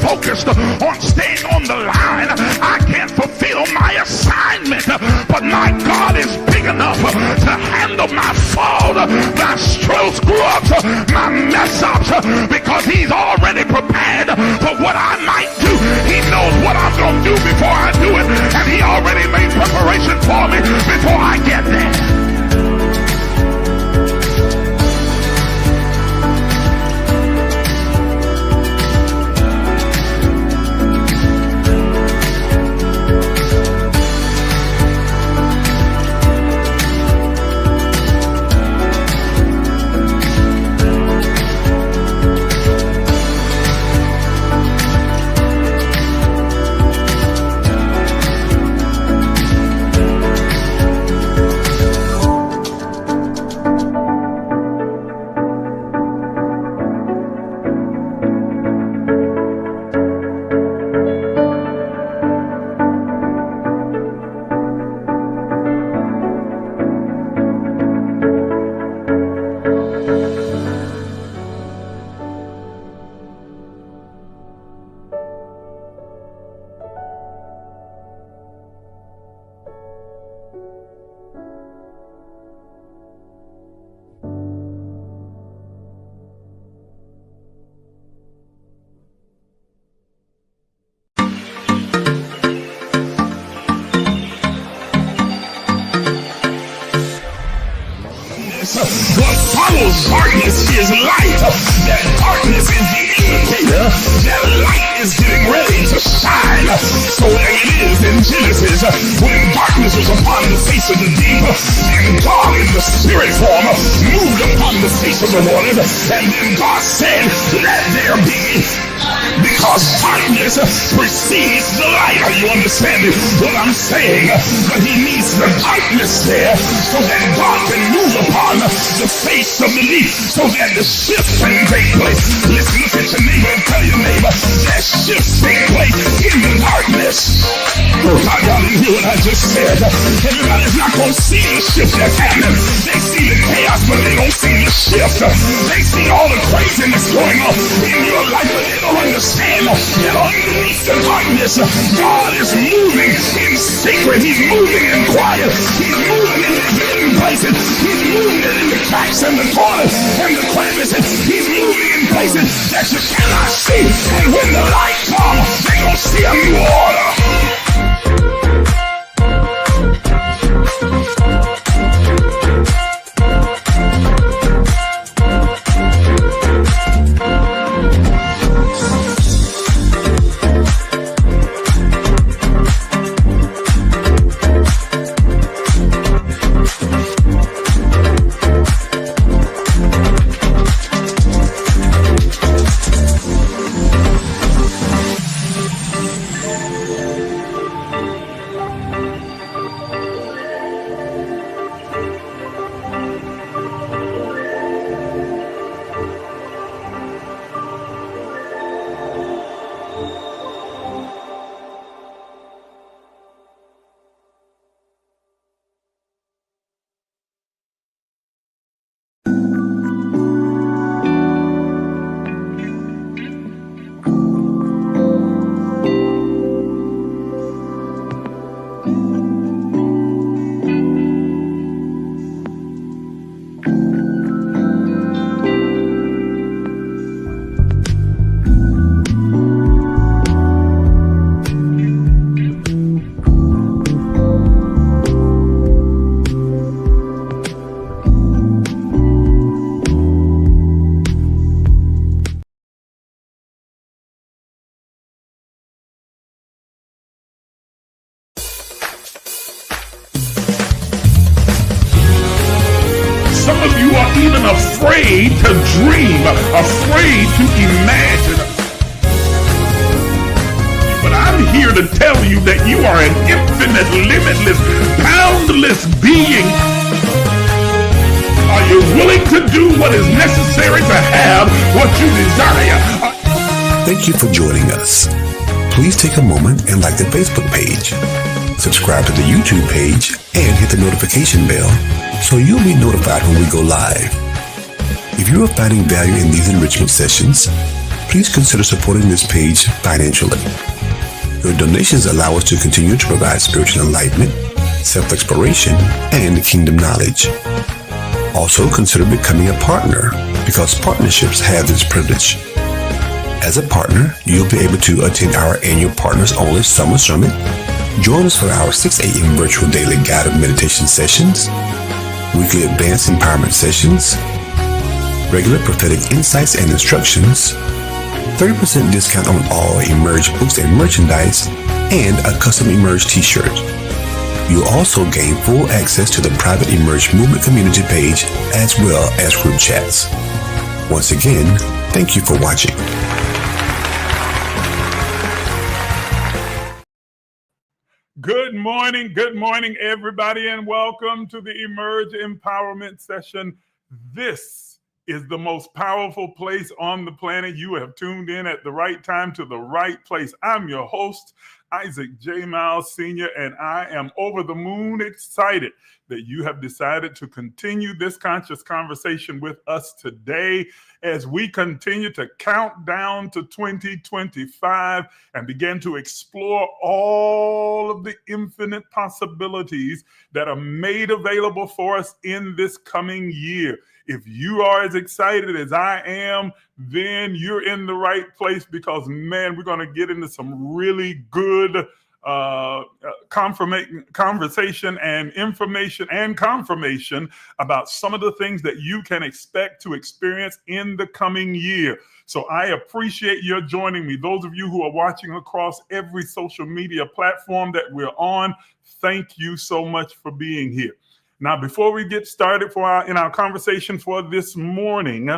focused on staying on the line, I can't fulfill my assignment. But my God is big enough to handle my fault, my strokes, grubs, my mess ups, because he's already prepared for what I might do. He knows what I'm going to do before I do it, and he already made preparation for me before I get there. What follows darkness is light. That darkness is the indicator that light is getting ready to shine. So there it is in Genesis, when darkness was upon the face of the deep, and God in the spirit form moved upon the face of the waters, and then God said, let there be. Because darkness precedes the light. Are you understanding what I'm saying? But he needs the darkness there so that God can move upon the face of the deep, so that the shift can take place. Listen, look at your neighbor and tell your neighbor that shift take place in the darkness. Oh God, y'all didn't hear what I just said. Everybody's not going to see the shift that's happening. They see the chaos, but they don't see the shift. They see all the craziness going on in your life, but they don't understand that underneath the darkness, God is moving in secret. He's moving in quiet. He's moving in the hidden places. He's moving in the cracks and the corners and the crevices. He's moving in places that you cannot see. And when the light comes, they're going to see a new order. Some of you are even afraid to dream, afraid to imagine. But I'm here to tell you that you are an infinite, limitless, boundless being. Are you willing to do what is necessary to have what you desire? Thank you for joining us. Please take a moment and like the Facebook page. Subscribe to the YouTube page and hit the notification bell so you'll be notified when we go live. If you are finding value in these enrichment sessions, please consider supporting this page financially. Your donations allow us to continue to provide spiritual enlightenment, self-exploration, and kingdom knowledge. Also, consider becoming a partner because partnerships have this privilege. As a partner, you'll be able to attend our annual Partners Only Summer Summit, join us for our 6 a.m. virtual daily guided meditation sessions, weekly advanced empowerment sessions, regular prophetic insights and instructions, 30% discount on all Emerge books and merchandise, and a custom Emerge t-shirt. You'll also gain full access to the private Emerge Movement community page as well as group chats. Once again, thank you for watching. Good morning, everybody, and welcome to the Emerge Empowerment Session. This is the most powerful place on the planet. You have tuned in at the right time to the right place. I'm your host, Isaac J. Miles Sr., and I am over the moon excited that you have decided to continue this conscious conversation with us today as we continue to count down to 2025 and begin to explore all of the infinite possibilities that are made available for us in this coming year. If you are as excited as I am, then you're in the right place because, man, we're going to get into some really good conversation and information and confirmation about some of the things that you can expect to experience in the coming year. So I appreciate your joining me. Those of you who are watching across every social media platform that we're on, thank you so much for being here. Now, before we get started in our conversation for this morning,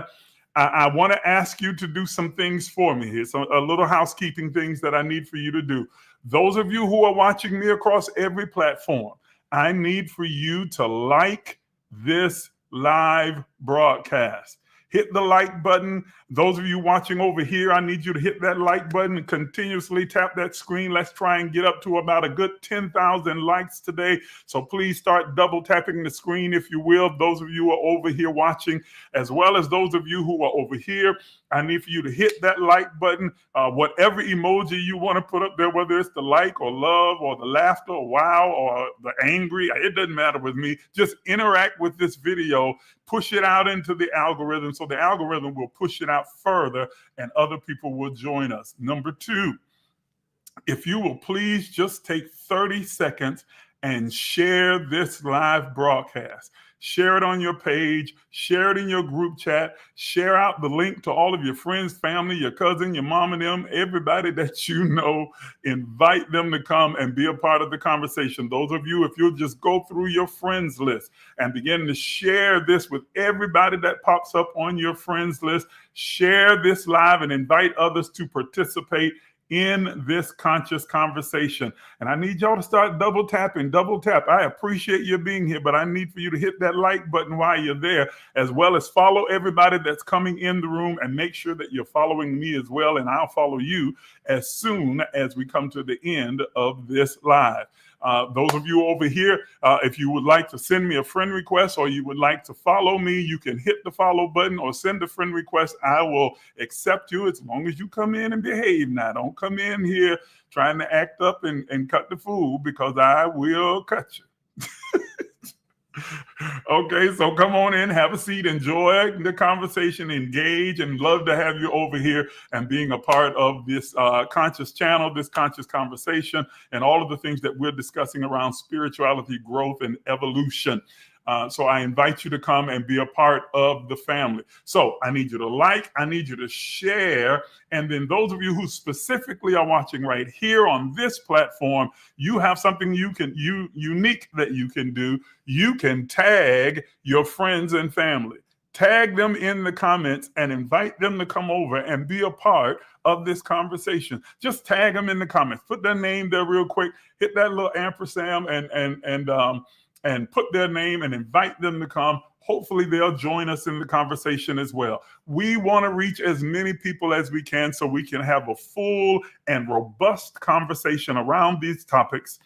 I want to ask you to do some things for me. Here's a little housekeeping things that I need for you to do. Those of you who are watching me across every platform, I need for you to like this live broadcast. Hit the like button. Those of you watching over here, I need you to hit that like button and continuously tap that screen. Let's try and get up to about a good 10,000 likes today. So please start double tapping the screen, if you will. Those of you who are over here watching, as well as those of you who are over here, I need for you to hit that like button. Whatever emoji you want to put up there, whether it's the like or love or the laughter or wow or the angry, it doesn't matter with me. Just interact with this video, push it out into the algorithm so the algorithm will push it out further and other people will join us. Number 2, if you will please just take 30 seconds and share this live broadcast. Share it on your page, share it in your group chat, share out the link to all of your friends, family, your cousin, your mom and them, everybody that you know. Invite them to come and be a part of the conversation. Those of you, if you'll just go through your friends list and begin to share this with everybody that pops up on your friends list, share this live and invite others to participate in this conscious conversation. And I need y'all to start double tap. I appreciate you being here, but I need for you to hit that like button while you're there, as well as follow everybody that's coming in the room, and make sure that you're following me as well. And I'll follow you as soon as we come to the end of this live. Those of you over here, if you would like to send me a friend request or you would like to follow me, you can hit the follow button or send a friend request. I will accept you as long as you come in and behave. Now, don't come in here trying to act up and cut the fool, because I will cut you. Okay, so come on in, have a seat, enjoy the conversation, engage, and love to have you over here and being a part of this conscious channel, this conscious conversation, and all of the things that we're discussing around spirituality, growth, and evolution. So I invite you to come and be a part of the family. So I need you to like, I need you to share. And then those of you who specifically are watching right here on this platform, you have something unique that you can do. You can tag your friends and family. Tag them in the comments and invite them to come over and be a part of this conversation. Just tag them in the comments. Put their name there real quick. Hit that little ampersand and put their name and invite them to come. Hopefully they'll join us in the conversation as well. We want to reach as many people as we can so we can have a full and robust conversation around these topics,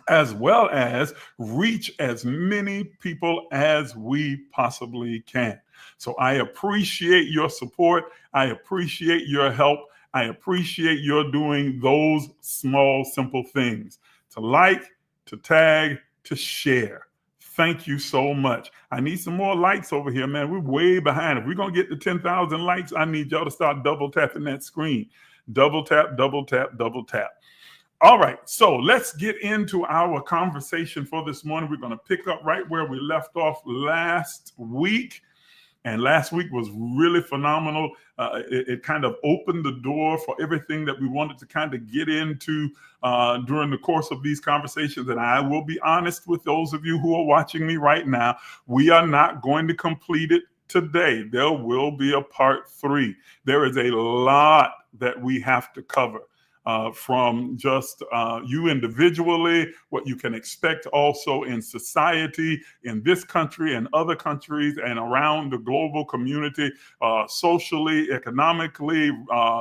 as well as reach as many people as we possibly can. So I appreciate your support. I appreciate your help. I appreciate your doing those small, simple things: to like, to tag, to share. Thank you so much. I need some more likes over here, man. We're way behind. If we're going to get to 10,000 likes, I need y'all to start double tapping that screen. Double tap, double tap, double tap. All right, so let's get into our conversation for this morning. We're going to pick up right where we left off last week. And last week was really phenomenal. It kind of opened the door for everything that we wanted to kind of get into during the course of these conversations. And I will be honest with those of you who are watching me right now, we are not going to complete it today. There will be a part 3. There is a lot that we have to cover. From just you individually, what you can expect also in society, in this country and other countries and around the global community, socially, economically,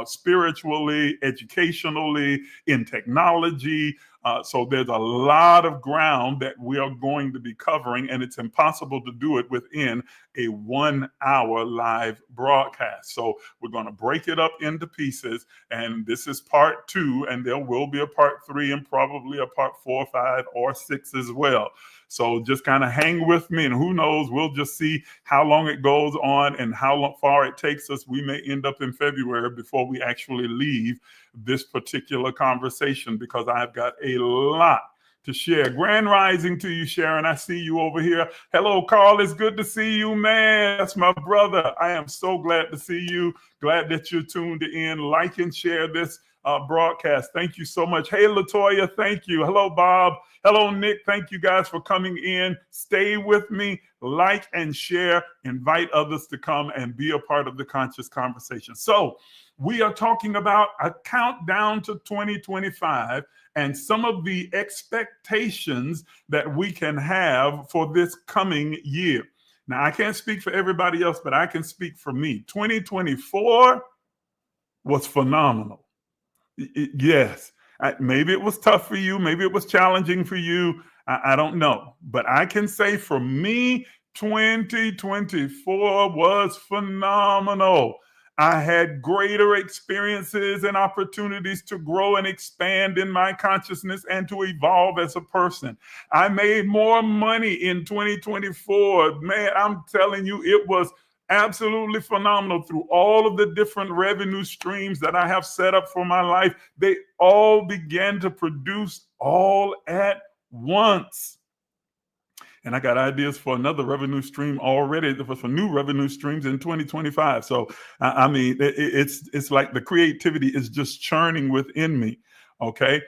spiritually, educationally, in technology. So there's a lot of ground that we are going to be covering, and it's impossible to do it within a 1-hour live broadcast. So we're going to break it up into pieces, and this is part 2, and there will be a part 3 and probably a part 4, 5, or 6 as well. So just kind of hang with me, and who knows, we'll just see how long it goes on and how far it takes us. We may end up in February before we actually leave this particular conversation, because I've got a lot to share. Grand rising to you, Sharon. I see you over here. Hello, Carl. It's good to see you, man. That's my brother. I am so glad to see you. Glad that you're tuned in. Like and share this broadcast. Thank you so much. Hey, Latoya, thank you. Hello, Bob. Hello, Nick. Thank you guys for coming in. Stay with me. Like and share. Invite others to come and be a part of the conscious conversation. So we are talking about a countdown to 2025 and some of the expectations that we can have for this coming year. Now, I can't speak for everybody else, but I can speak for me. 2024 was phenomenal. Yes, maybe it was tough for you. Maybe it was challenging for you. I don't know. But I can say for me, 2024 was phenomenal. I had greater experiences and opportunities to grow and expand in my consciousness and to evolve as a person. I made more money in 2024. Man, I'm telling you, it was absolutely phenomenal. Through all of the different revenue streams that I have set up for my life, they all began to produce all at once. And I got ideas for another revenue stream already, for new revenue streams in 2025. So, I mean, it's like the creativity is just churning within me. Okay.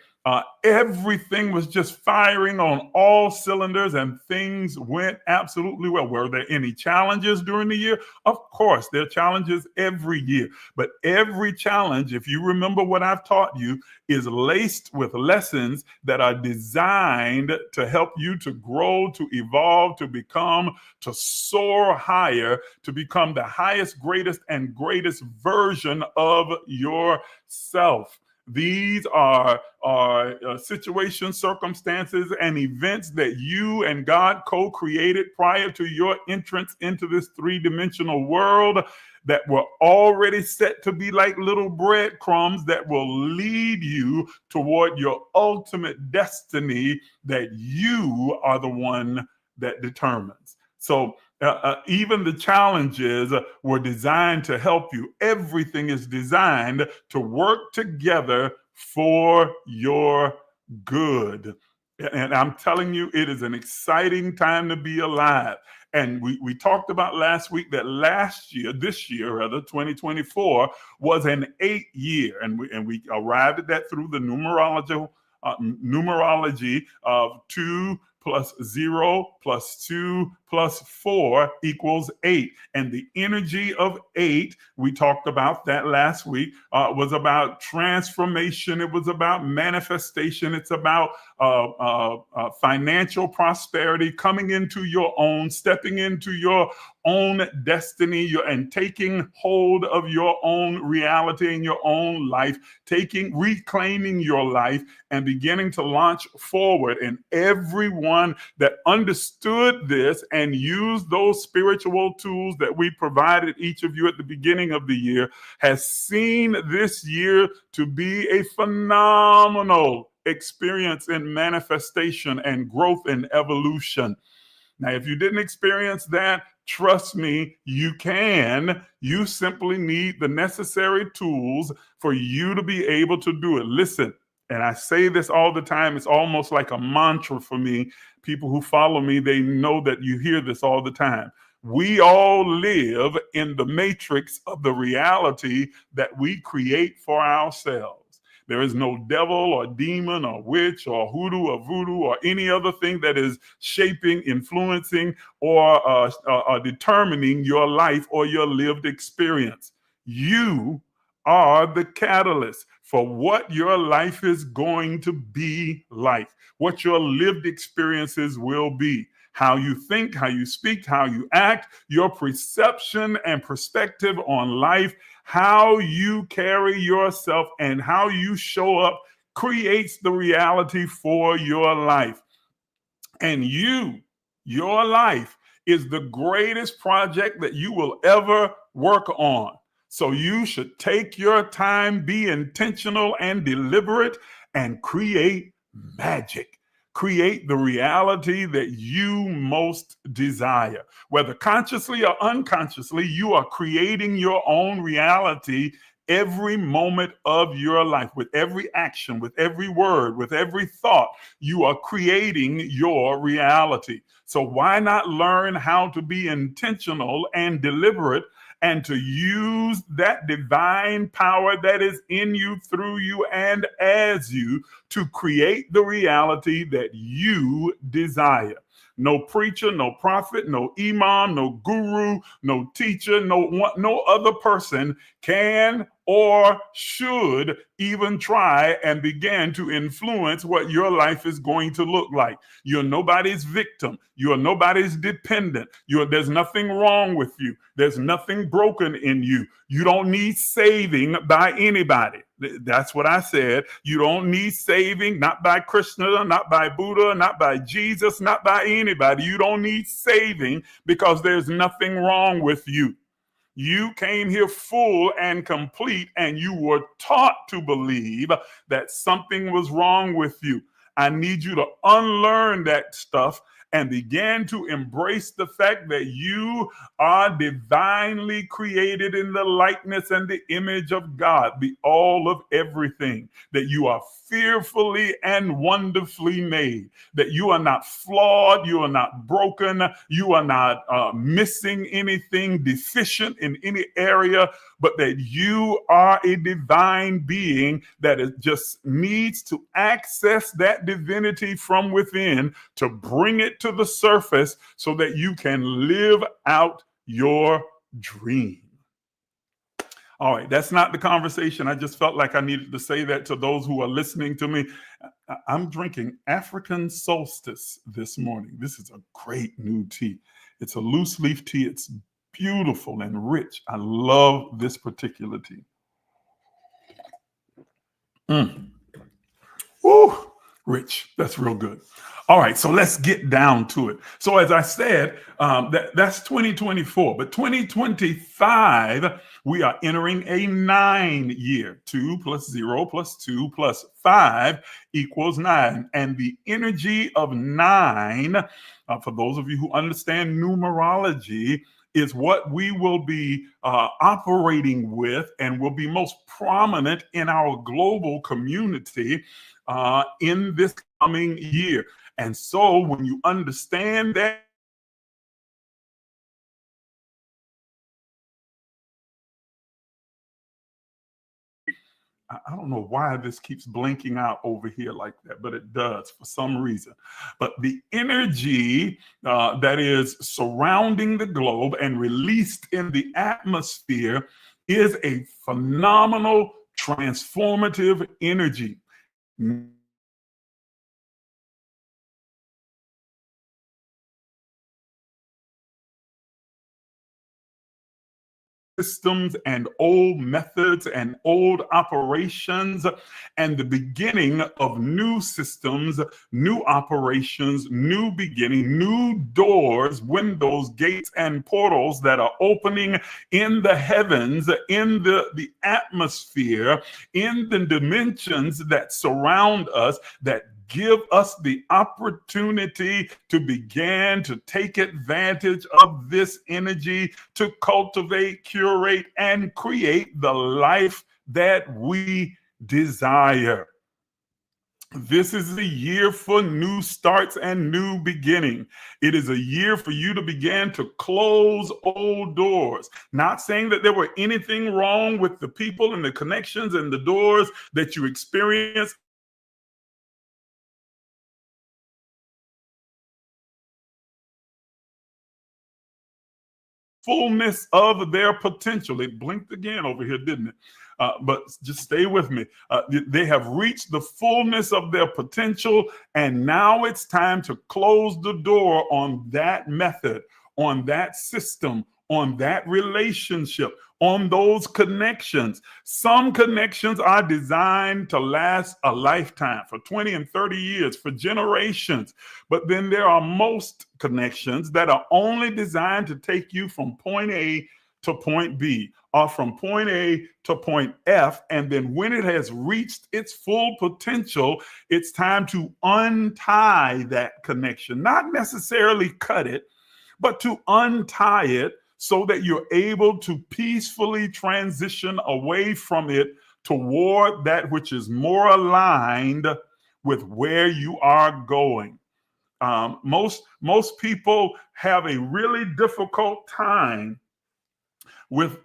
Everything was just firing on all cylinders and things went absolutely well. Were there any challenges during the year? Of course, there are challenges every year. But every challenge, if you remember what I've taught you, is laced with lessons that are designed to help you to grow, to evolve, to become, to soar higher, to become the highest, greatest, and greatest version of yourself. These are situations, circumstances, and events that you and God co-created prior to your entrance into this three-dimensional world that were already set to be like little breadcrumbs that will lead you toward your ultimate destiny that you are the one that determines. So even the challenges were designed to help you. Everything is designed to work together for your good. And I'm telling you, it is an exciting time to be alive. And we talked about last week that this year, 2024, was an 8-year. And we arrived at that through the numerology of 2 plus 0 plus 2 plus 4 equals 8. And the energy of 8, we talked about that last week, was about transformation. It was about manifestation. It's about financial prosperity, coming into your own, stepping into your own destiny, and taking hold of your own reality in your own life, reclaiming your life and beginning to launch forward. And everyone that understood this and use those spiritual tools that we provided each of you at the beginning of the year has seen this year to be a phenomenal experience in manifestation and growth and evolution. Now, if you didn't experience that, trust me, you can. You simply need the necessary tools for you to be able to do it. Listen, and I say this all the time, it's almost like a mantra for me. People who follow me, they know that you hear this all the time. We all live in the matrix of the reality that we create for ourselves. There is no devil or demon or witch or hoodoo or voodoo or any other thing that is shaping, influencing, or determining your life or your lived experience. You are the catalyst for what your life is going to be like, what your lived experiences will be. How you think, how you speak, how you act, your perception and perspective on life, how you carry yourself, and how you show up creates the reality for your life. And your life, is the greatest project that you will ever work on. So you should take your time, be intentional and deliberate, and create magic. Create the reality that you most desire. Whether consciously or unconsciously, you are creating your own reality every moment of your life. With every action, with every word, with every thought, you are creating your reality. So why not learn how to be intentional and deliberate, and to use that divine power that is in you, through you, and as you, to create the reality that you desire? No preacher, no prophet, no imam, no guru, no teacher, no other person can or should even try and begin to influence what your life is going to look like. You're nobody's victim. You're nobody's dependent. There's nothing wrong with you. There's nothing broken in you. You don't need saving by anybody. That's what I said. You don't need saving, not by Krishna, not by Buddha, not by Jesus, not by anybody. You don't need saving because there's nothing wrong with you. You came here full and complete, and you were taught to believe that something was wrong with you. I need you to unlearn that stuff and begin to embrace the fact that you are divinely created in the likeness and the image of God, the all of everything, that you are fearfully and wonderfully made, that you are not flawed, you are not broken, you are not missing anything, deficient in any area, but that you are a divine being that just needs to access that divinity from within to bring it to the surface so that you can live out your dream. All right, that's not the conversation. I just felt like I needed to say that to those who are listening to me. I'm drinking African Solstice this morning. This is a great new tea. It's a loose leaf tea. It's beautiful and rich. I love this particular tea. Woo, rich. That's real good. All right, so let's get down to it. So as I said, that's 2024, but 2025, we are entering a 9-year. 2 plus 0 plus 2 plus 5 equals 9. And the energy of 9, for those of you who understand numerology, is what we will be operating with and will be most prominent in our global community in this coming year. And so when you understand that, I don't know why this keeps blinking out over here like that, but it does for some reason. But the energy that is surrounding the globe and released in the atmosphere is a phenomenal transformative energy. systems and old methods and old operations, and the beginning of new systems, new operations, new beginning, new doors, windows, gates, and portals that are opening in the heavens, in the atmosphere, in the dimensions that surround us, that give us the opportunity to begin to take advantage of this energy to cultivate, curate, and create the life that we desire. This is a year for new starts and new beginning. It is a year for you to begin to close old doors. Not saying that there were anything wrong with the people and the connections and the doors that you experienced. Fullness of their potential. It blinked again over here, didn't it? But just stay with me. They have reached the fullness of their potential, and now it's time to close the door on that method, on that system, on that relationship, on those connections. Some connections are designed to last a lifetime, for 20 and 30 years, for generations. But then there are most connections that are only designed to take you from point A to point B, or from point A to point F. And then when it has reached its full potential, it's time to untie that connection, not necessarily cut it, but to untie it so that you're able to peacefully transition away from it toward that which is more aligned with where you are going. Most people have a really difficult time with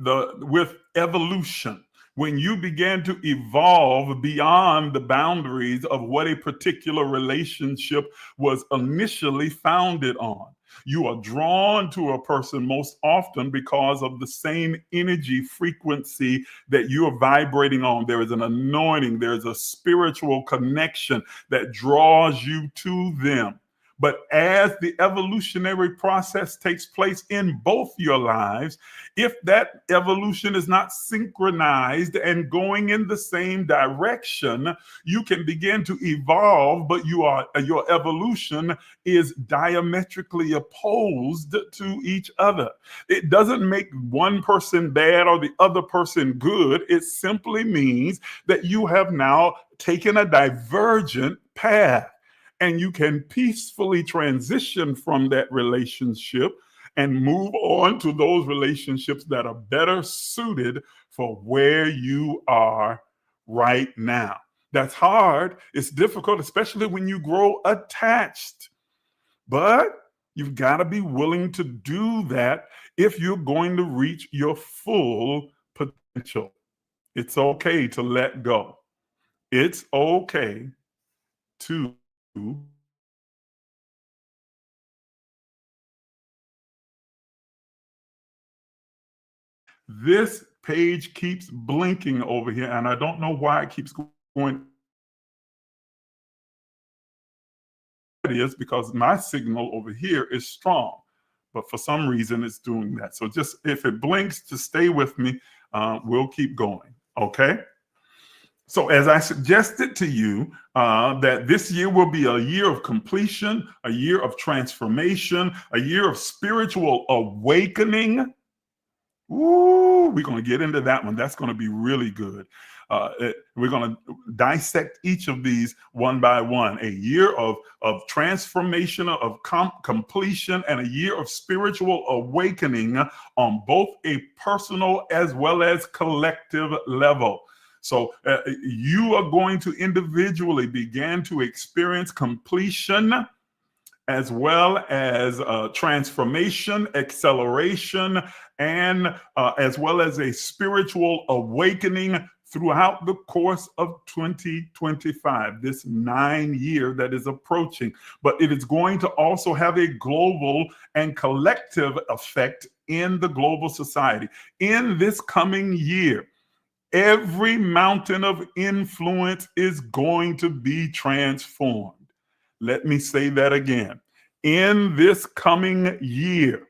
evolution. When you begin to evolve beyond the boundaries of what a particular relationship was initially founded on, you are drawn to a person most often because of the same energy frequency that you are vibrating on. There is an anointing, there is a spiritual connection that draws you to them. But as the evolutionary process takes place in both your lives, if that evolution is not synchronized and going in the same direction, you can begin to evolve, but your evolution is diametrically opposed to each other. It doesn't make one person bad or the other person good. It simply means that you have now taken a divergent path. And you can peacefully transition from that relationship and move on to those relationships that are better suited for where you are right now. That's hard. It's difficult, especially when you grow attached. But you've got to be willing to do that if you're going to reach your full potential. It's okay to let go. It's okay to this page keeps blinking over here, and I don't know why it keeps going. It is because my signal over here is strong, but for some reason it's doing that. So just if it blinks, just stay with me. We'll keep going. Okay. So as I suggested to you, that this year will be a year of completion, a year of transformation, a year of spiritual awakening. Ooh, we're going to get into that one. That's going to be really good. We're going to dissect each of these one by one. A year of transformation, of completion, and a year of spiritual awakening on both a personal as well as collective level. So you are going to individually begin to experience completion as well as transformation, acceleration, and as well as a spiritual awakening throughout the course of 2025, this 9-year that is approaching. But it is going to also have a global and collective effect in the global society. In this coming year, every mountain of influence is going to be transformed. Let me say that again. In this coming year,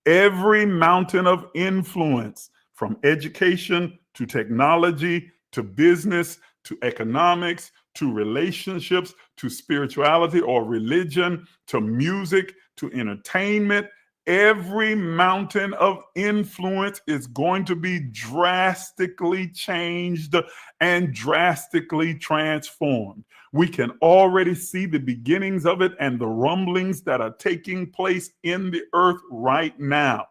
every mountain of influence, from education to technology to business to economics to relationships to spirituality or religion to music to entertainment. Every mountain of influence is going to be drastically changed and drastically transformed. We can already see the beginnings of it and the rumblings that are taking place in the earth right now.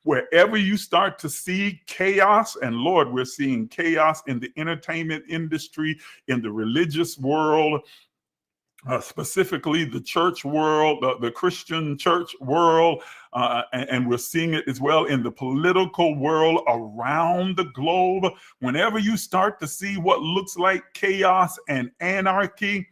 Wherever you start to see chaos, and Lord, we're seeing chaos in the entertainment industry, in the religious world, specifically the church world, the Christian church world, and we're seeing it as well in the political world around the globe. Whenever you start to see what looks like chaos and anarchy,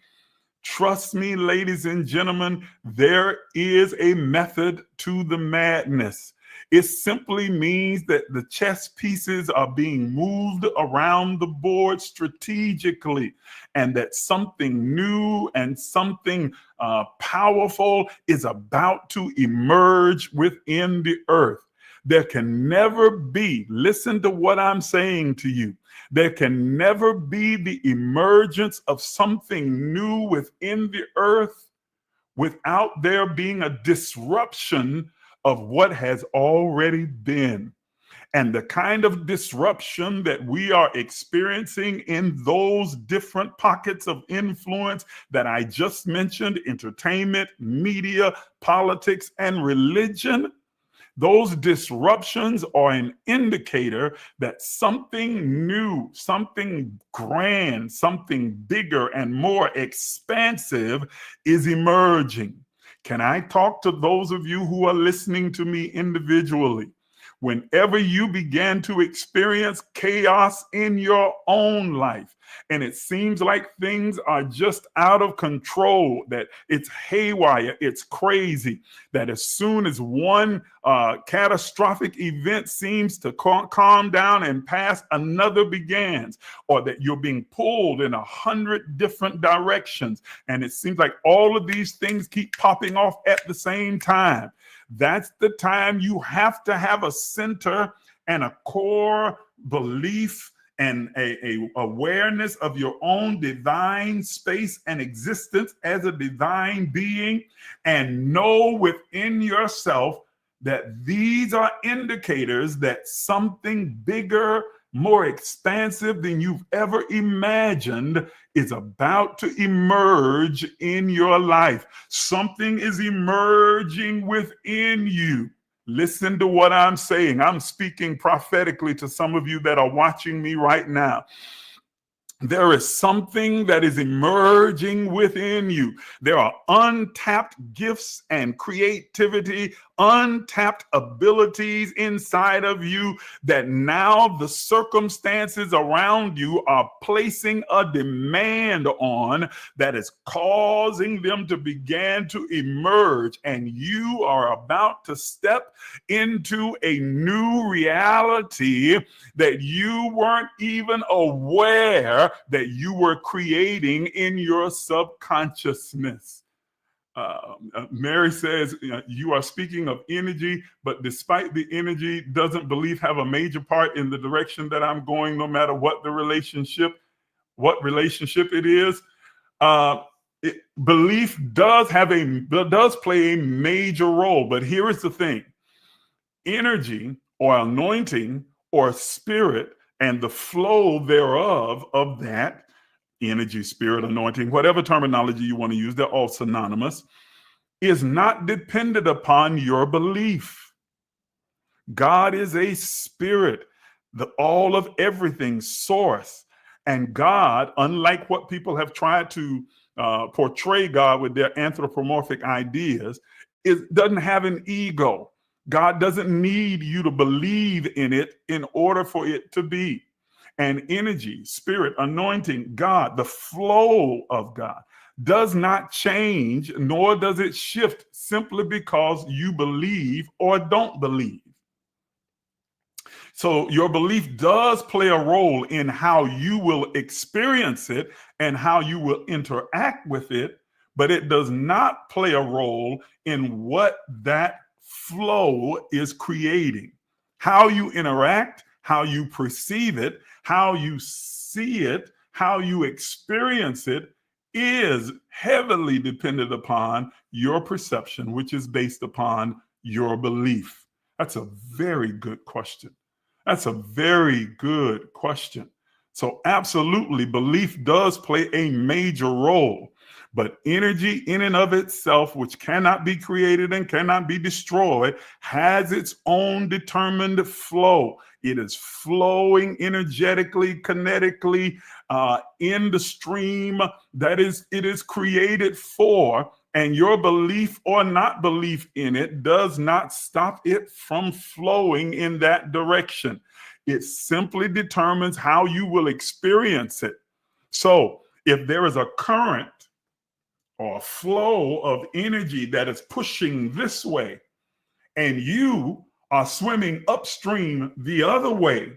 trust me, ladies and gentlemen, there is a method to the madness. It simply means that the chess pieces are being moved around the board strategically, and that something new and something powerful is about to emerge within the earth. There can never be, listen to what I'm saying to you, there can never be the emergence of something new within the earth without there being a disruption of what has already been. And the kind of disruption that we are experiencing in those different pockets of influence that I just mentioned, entertainment, media, politics, and religion, those disruptions are an indicator that something new, something grand, something bigger and more expansive is emerging. Can I talk to those of you who are listening to me individually? Whenever you begin to experience chaos in your own life, and it seems like things are just out of control, that it's haywire, it's crazy, that as soon as one catastrophic event seems to calm down and pass, another begins, or that you're being pulled in 100 different directions, and it seems like all of these things keep popping off at the same time. That's the time you have to have a center and a core belief and a awareness of your own divine space and existence as a divine being, and know within yourself that these are indicators that something bigger, more expansive than you've ever imagined is about to emerge in your life. Something is emerging within you. Listen to what I'm saying. I'm speaking prophetically to some of you that are watching me right now. There is something that is emerging within you. There are untapped gifts and creativity, untapped abilities inside of you that now the circumstances around you are placing a demand on, that is causing them to begin to emerge. And you are about to step into a new reality that you weren't even aware that you were creating in your subconsciousness. Mary says, you are speaking of energy, but despite the energy, doesn't belief have a major part in the direction that I'm going, no matter what relationship it is? Belief does play a major role, but here is the thing. Energy or anointing or spirit and the flow thereof of that energy, spirit, anointing, whatever terminology you want to use, they're all synonymous, is not dependent upon your belief. God is a spirit, the all of everything source. And God, unlike what people have tried to portray God with their anthropomorphic ideas, doesn't have an ego. God doesn't need you to believe in it in order for it to be. And energy, spirit, anointing, God, the flow of God does not change, nor does it shift simply because you believe or don't believe. So your belief does play a role in how you will experience it and how you will interact with it, but it does not play a role in what that flow is creating. How you interact, how you perceive it, how you see it, how you experience it is heavily dependent upon your perception, which is based upon your belief. That's a very good question. That's a very good question. So absolutely, belief does play a major role. But energy in and of itself, which cannot be created and cannot be destroyed, has its own determined flow. It is flowing energetically, kinetically, in the stream that it is created for. And your belief or not belief in it does not stop it from flowing in that direction. It simply determines how you will experience it. So if there is a current or a flow of energy that is pushing this way, and you are swimming upstream the other way,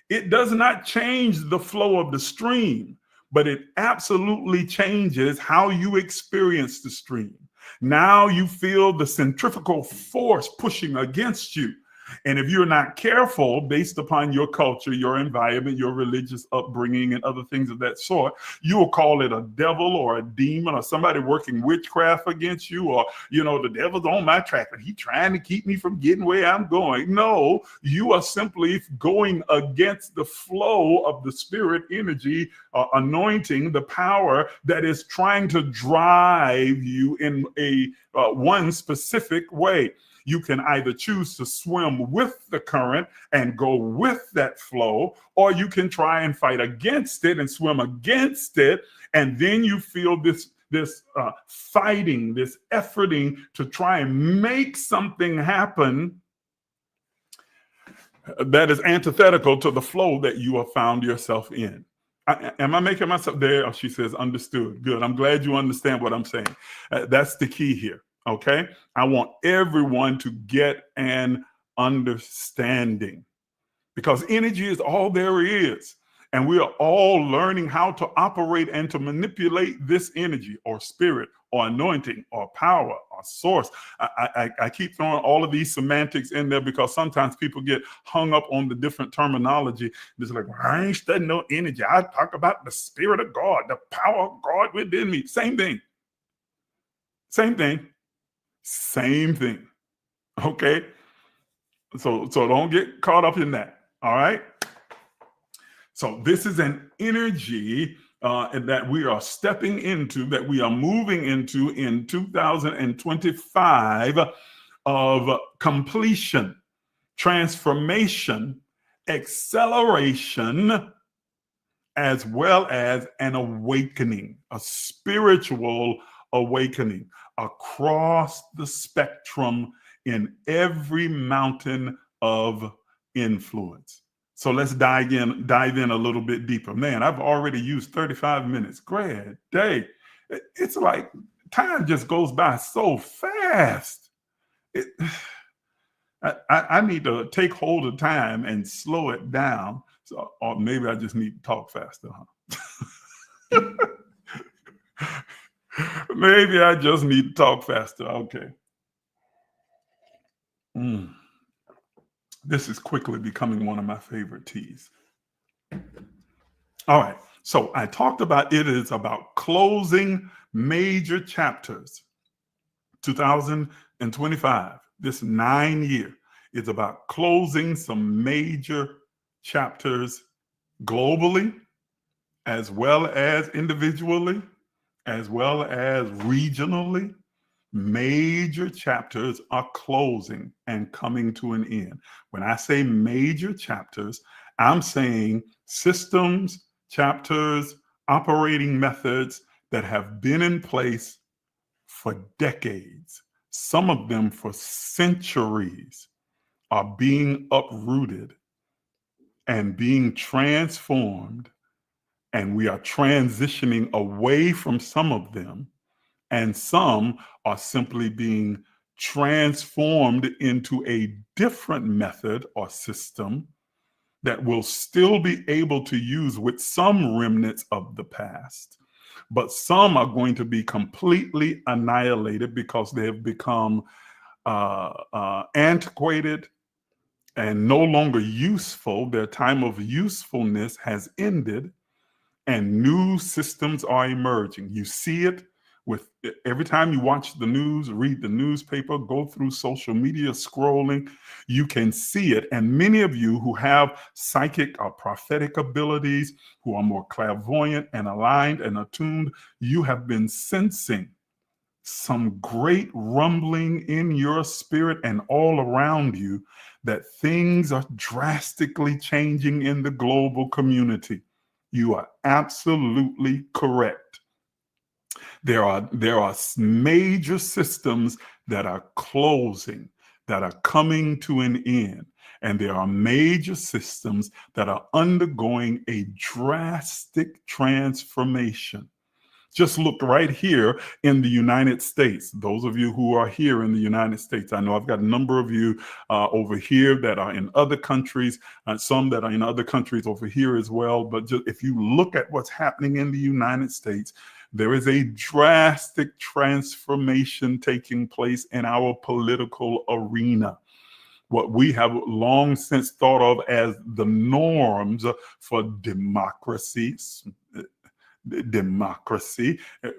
it does not change the flow of the stream, but it absolutely changes how you experience the stream. Now you feel the centrifugal force pushing against you. And if you're not careful, based upon your culture, your environment, your religious upbringing, and other things of that sort, you will call it a devil or a demon or somebody working witchcraft against you, or, the devil's on my track and he's trying to keep me from getting where I'm going. No, you are simply going against the flow of the spirit energy, anointing, the power that is trying to drive you in a one specific way. You can either choose to swim with the current and go with that flow, or you can try and fight against it and swim against it. And then you feel this fighting, this efforting to try and make something happen that is antithetical to the flow that you have found yourself in. Am I making myself there? Oh, she says, understood. Good. I'm glad you understand what I'm saying. That's the key here. Okay, I want everyone to get an understanding, because energy is all there is. And we are all learning how to operate and to manipulate this energy or spirit or anointing or power or source. I keep throwing all of these semantics in there because sometimes people get hung up on the different terminology. It's like, well, I ain't studying no energy. I talk about the spirit of God, the power of God within me. Same thing. Same thing. Same thing. Okay. So don't get caught up in that. All right. So this is an energy that we are stepping into, that we are moving into in 2025 of completion, transformation, acceleration, as well as an awakening, a spiritual awakening across the spectrum in every mountain of influence. So let's dive in a little bit deeper. Man, I've already used 35 minutes. Great day. It's like time just goes by so fast. I need to take hold of time and slow it down. So, or maybe I just need to talk faster, huh? Maybe I just need to talk faster. Okay. This is quickly becoming one of my favorite teas. All right. So I talked about it is about closing major chapters. 2025, this 9-year, is about closing some major chapters globally, as well as individually, as well as regionally. Major chapters are closing and coming to an end. When I say major chapters, I'm saying systems, chapters, operating methods that have been in place for decades, some of them for centuries, are being uprooted and being transformed. And we are transitioning away from some of them, and some are simply being transformed into a different method or system that will still be able to use with some remnants of the past. But some are going to be completely annihilated because they have become antiquated and no longer useful. Their time of usefulness has ended, and new systems are emerging. You see it with every time you watch the news, read the newspaper, go through social media scrolling, you can see it. And many of you who have psychic or prophetic abilities, who are more clairvoyant and aligned and attuned, you have been sensing some great rumbling in your spirit and all around you that things are drastically changing in the global community. You are absolutely correct. There are major systems that are closing, that are coming to an end. And there are major systems that are undergoing a drastic transformation. Just look right here in the United States. Those of you who are here in the United States, I know I've got a number of you over here that are in other countries, some that are in other countries over here as well. But just, if you look at what's happening in the United States, there is a drastic transformation taking place in our political arena. What we have long since thought of as the norms for democracy,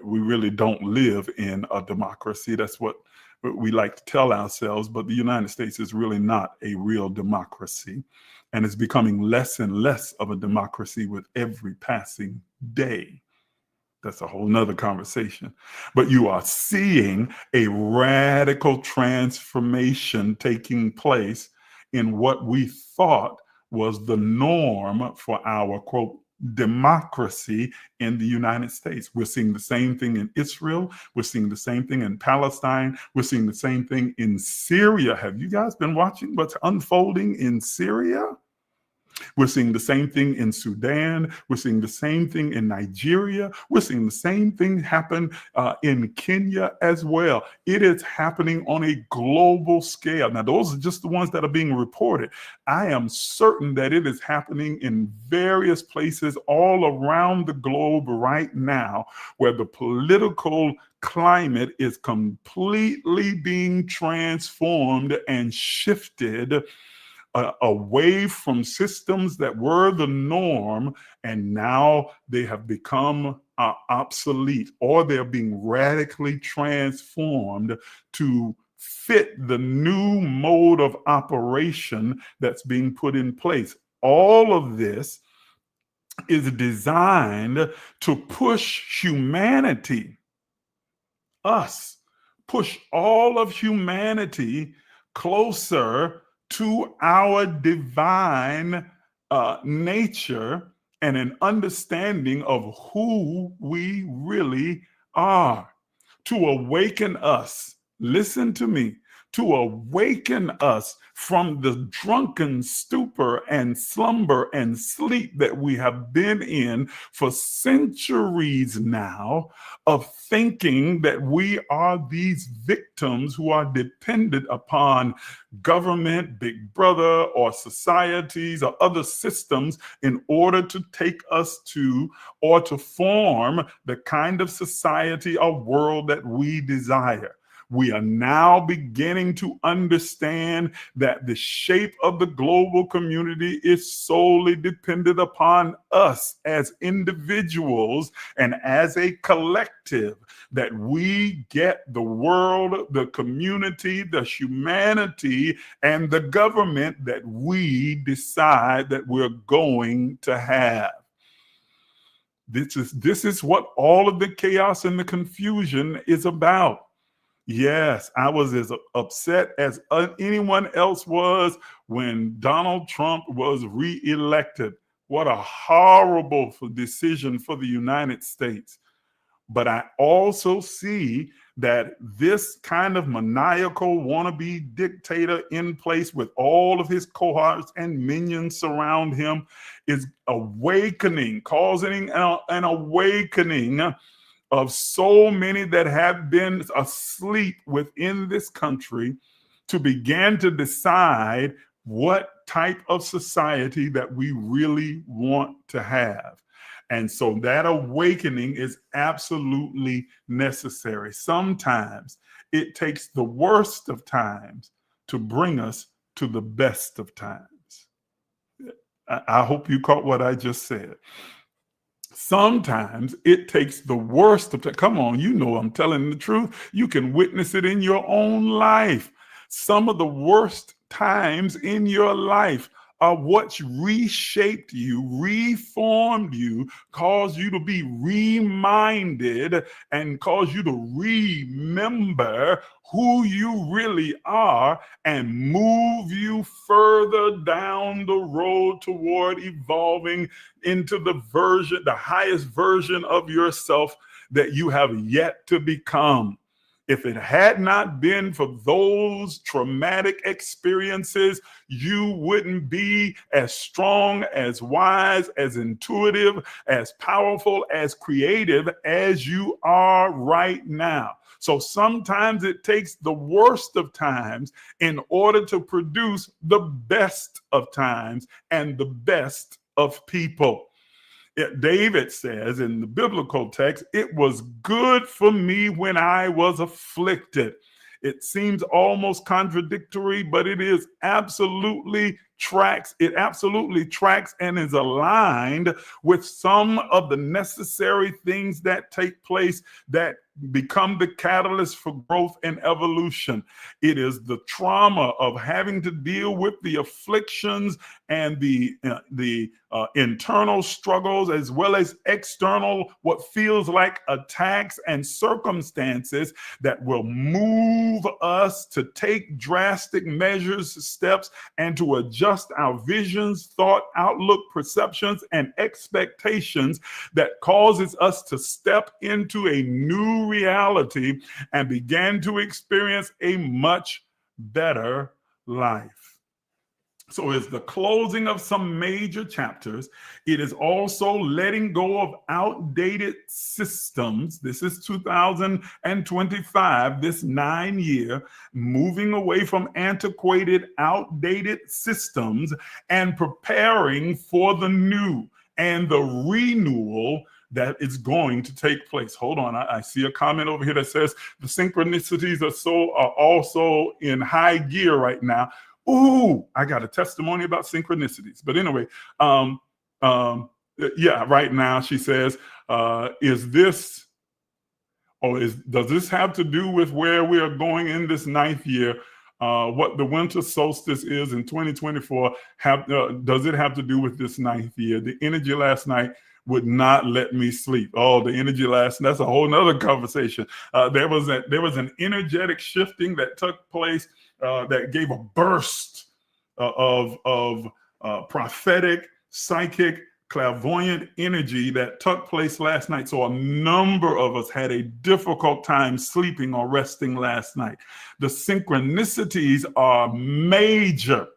we really don't live in a democracy. That's what we like to tell ourselves, but the United States is really not a real democracy, and it's becoming less and less of a democracy with every passing day. That's a whole nother conversation. But you are seeing a radical transformation taking place in what we thought was the norm for our, quote, democracy in the United States. We're seeing the same thing in Israel. We're seeing the same thing in Palestine. We're seeing the same thing in Syria. Have you guys been watching what's unfolding in Syria? We're seeing the same thing in Sudan. We're seeing the same thing in Nigeria. We're seeing the same thing happen in Kenya as well. It is happening on a global scale. Now, those are just the ones that are being reported. I am certain that it is happening in various places all around the globe right now, where the political climate is completely being transformed and shifted away from systems that were the norm, and now they have become obsolete, or they're being radically transformed to fit the new mode of operation that's being put in place. All of this is designed to push humanity, push all of humanity closer to our divine nature and an understanding of who we really are. To awaken us, listen to me, to awaken us from the drunken stupor and slumber and sleep that we have been in for centuries now, of thinking that we are these victims who are dependent upon government, big brother, or societies or other systems in order to take us to or to form the kind of society or world that we desire. We are now beginning to understand that the shape of the global community is solely dependent upon us as individuals and as a collective, that we get the world, the community, the humanity, and the government that we decide that we're going to have. This is what all of the chaos and the confusion is about. Yes, I was as upset as anyone else was when Donald Trump was reelected. What a horrible decision for the United States. But I also see that this kind of maniacal wannabe dictator in place with all of his cohorts and minions surround him is awakening, causing an awakening of so many that have been asleep within this country to begin to decide what type of society that we really want to have. And so that awakening is absolutely necessary. Sometimes it takes the worst of times to bring us to the best of times. I hope you caught what I just said. Sometimes it takes the worst of time. Come on, you know I'm telling the truth. You can witness it in your own life. Some of the worst times in your life are what reshaped you, reformed you, caused you to be reminded, and caused you to remember who you really are, and move you further down the road toward evolving into the highest version of yourself that you have yet to become. If it had not been for those traumatic experiences, you wouldn't be as strong, as wise, as intuitive, as powerful, as creative as you are right now. So sometimes it takes the worst of times in order to produce the best of times and the best of people. David says in the biblical text, it was good for me when I was afflicted. It seems almost contradictory, but it absolutely tracks and is aligned with some of the necessary things that take place that become the catalyst for growth and evolution. It is the trauma of having to deal with the afflictions and the internal struggles, as well as external, what feels like attacks and circumstances, that will move us to take drastic measures, steps, and to adjust our visions, thought, outlook, perceptions, and expectations, that causes us to step into a new reality and began to experience a much better life. So it's the closing of some major chapters. It is also letting go of outdated systems. This is 2025, this 9-year, moving away from antiquated, outdated systems and preparing for the new and the renewal that is going to take place. Hold on, I see a comment over here that says the synchronicities are also in high gear right now. Ooh, I got a testimony about synchronicities. But anyway, yeah, right now she says, does this have to do with where we are going in this 9th year? What the winter solstice is in 2024, does it have to do with this 9th year? The energy last night would not let me sleep. Oh, the energy that's a whole nother conversation. There was an energetic shifting that took place that gave a burst of prophetic, psychic, clairvoyant energy that took place last night. So a number of us had a difficult time sleeping or resting last night. The synchronicities are major,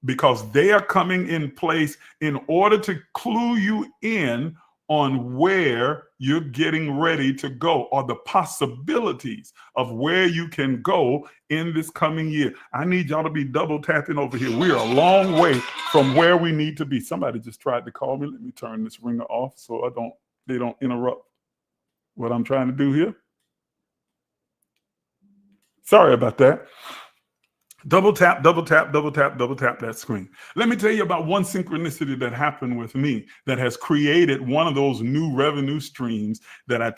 because they are coming in place in order to clue you in on where you're getting ready to go, or the possibilities of where you can go in this coming year. I need y'all to be double tapping over here. We are a long way from where we need to be. Somebody just tried to call me. Let me turn this ringer off so they don't interrupt what I'm trying to do here. Sorry about that. Double tap, double tap, double tap, double tap that screen. Let me tell you about one synchronicity that happened with me that has created one of those new revenue streams that I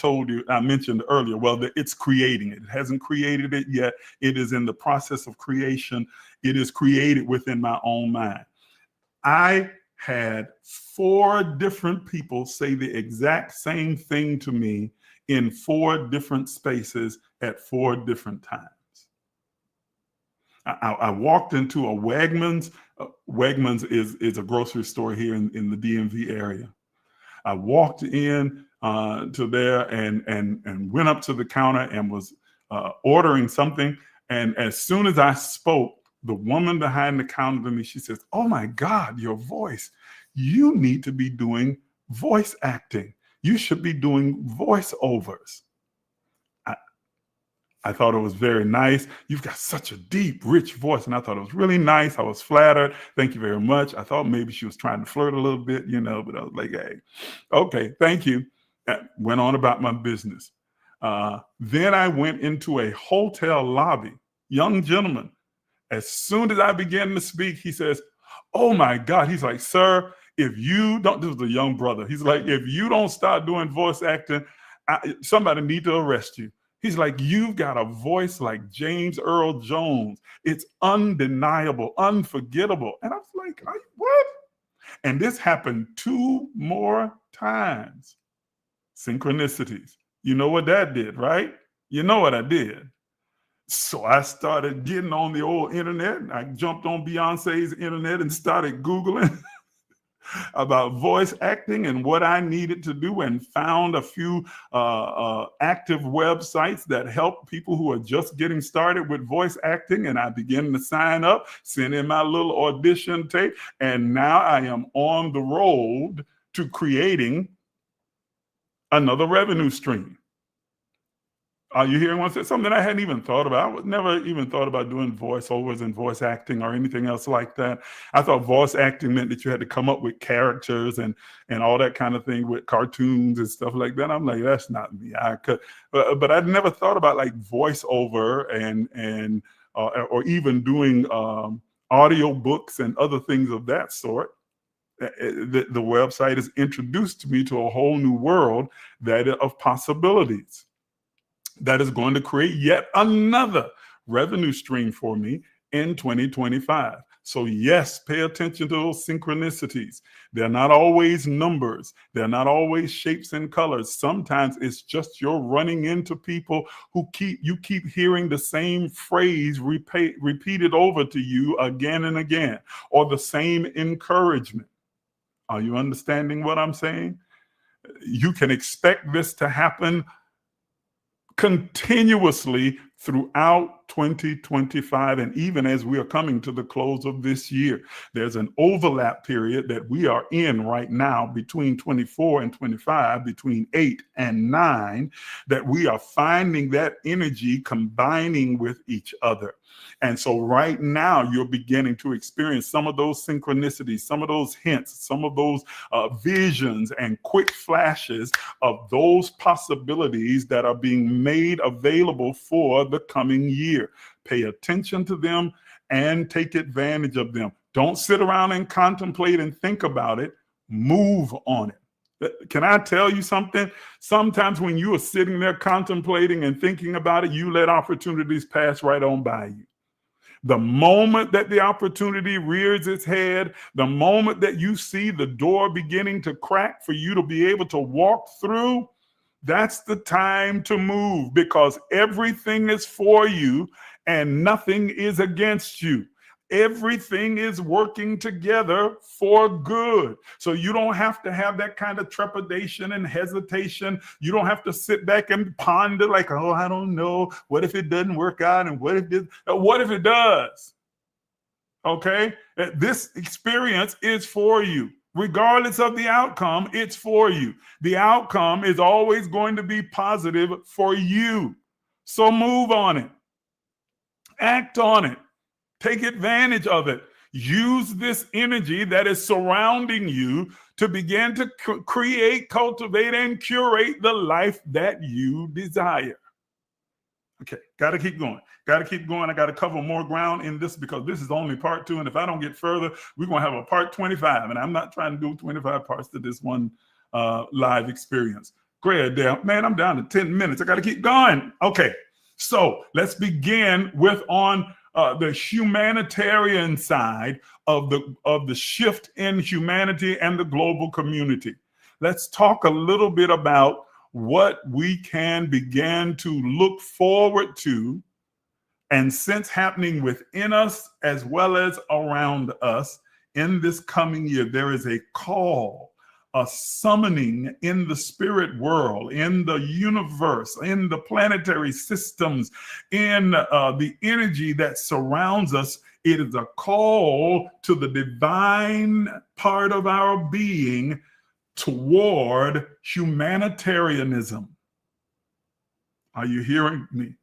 mentioned earlier. Well, it's creating it. It hasn't created it yet. It is in the process of creation. It is created within my own mind. I had 4 different people say the exact same thing to me in 4 different spaces at 4 different times. I walked into a Wegmans. Wegmans is a grocery store here in the DMV area. I walked in to there and went up to the counter and was ordering something. And as soon as I spoke, the woman behind the counter to me, she says, "Oh my God, your voice. You need to be doing voice acting. You should be doing voiceovers." I thought it was very nice. You've got such a deep, rich voice. And I thought it was really nice. I was flattered. Thank you very much. I thought maybe she was trying to flirt a little bit, but I was like, hey, okay, thank you. Went on about my business. Then I went into a hotel lobby, young gentleman, As soon as I begin to speak, he says, oh my God. He's like, sir, if you don't, this was a young brother. He's like, if you don't start doing voice acting, somebody need to arrest you. He's like, you've got a voice like James Earl Jones. It's undeniable, unforgettable. And I was like, what? And this happened 2 more times. Synchronicities. You know what that did, right? You know what I did. So I started getting on the old internet. I jumped on Beyonce's internet and started Googling about voice acting and what I needed to do, and found a few active websites that help people who are just getting started with voice acting. And I began to sign up, send in my little audition tape, and now I am on the road to creating another revenue stream. Are you hearing what I said? Something I hadn't even thought about. I was never even thought about doing voiceovers and voice acting or anything else like that. I thought voice acting meant that you had to come up with characters and all that kind of thing with cartoons and stuff like that. I'm like, that's not me. But I'd never thought about like voiceover and or even doing audio books and other things of that sort. The website has introduced me to a whole new world of possibilities that is going to create yet another revenue stream for me in 2025. So yes, pay attention to those synchronicities. They're not always numbers. They're not always shapes and colors. Sometimes it's just you're running into people who you keep hearing the same phrase repeated over to you again and again, or the same encouragement. Are you understanding what I'm saying? You can expect this to happen continuously throughout 2025, and even as we are coming to the close of this year. There's an overlap period that we are in right now between 24 and 25, between 8 and 9, that we are finding that energy combining with each other. And so right now you're beginning to experience some of those synchronicities, some of those hints, some of those visions and quick flashes of those possibilities that are being made available for the coming year. Pay attention to them and take advantage of them. Don't sit around and contemplate and think about it. Move on it. Can I tell you something? Sometimes when you are sitting there contemplating and thinking about it, you let opportunities pass right on by you. The moment that the opportunity rears its head, the moment that you see the door beginning to crack for you to be able to walk through, that's the time to move, because everything is for you and nothing is against you. Everything is working together for good. So you don't have to have that kind of trepidation and hesitation. You don't have to sit back and ponder like, oh, I don't know. What if it doesn't work out? And what if it does? Okay? This experience is for you. Regardless of the outcome, it's for you. The outcome is always going to be positive for you. So move on it. Act on it. Take advantage of it. Use this energy that is surrounding you to begin to create, cultivate, and curate the life that you desire. Okay, got to keep going. Got to keep going. I got to cover more ground in this because this is only part 2. And if I don't get further, we're going to have a part 25. And I'm not trying to do 25 parts to this one live experience. Great, Dale. Man, I'm down to 10 minutes. I got to keep going. Okay, so let's begin with on the humanitarian side of the shift in humanity and the global community. Let's talk a little bit about what we can begin to look forward to and sense happening within us as well as around us in this coming year. There is a call, a summoning in the spirit world, in the universe, in the planetary systems, in the energy that surrounds us. It is a call to the divine part of our being toward humanitarianism. Are you hearing me?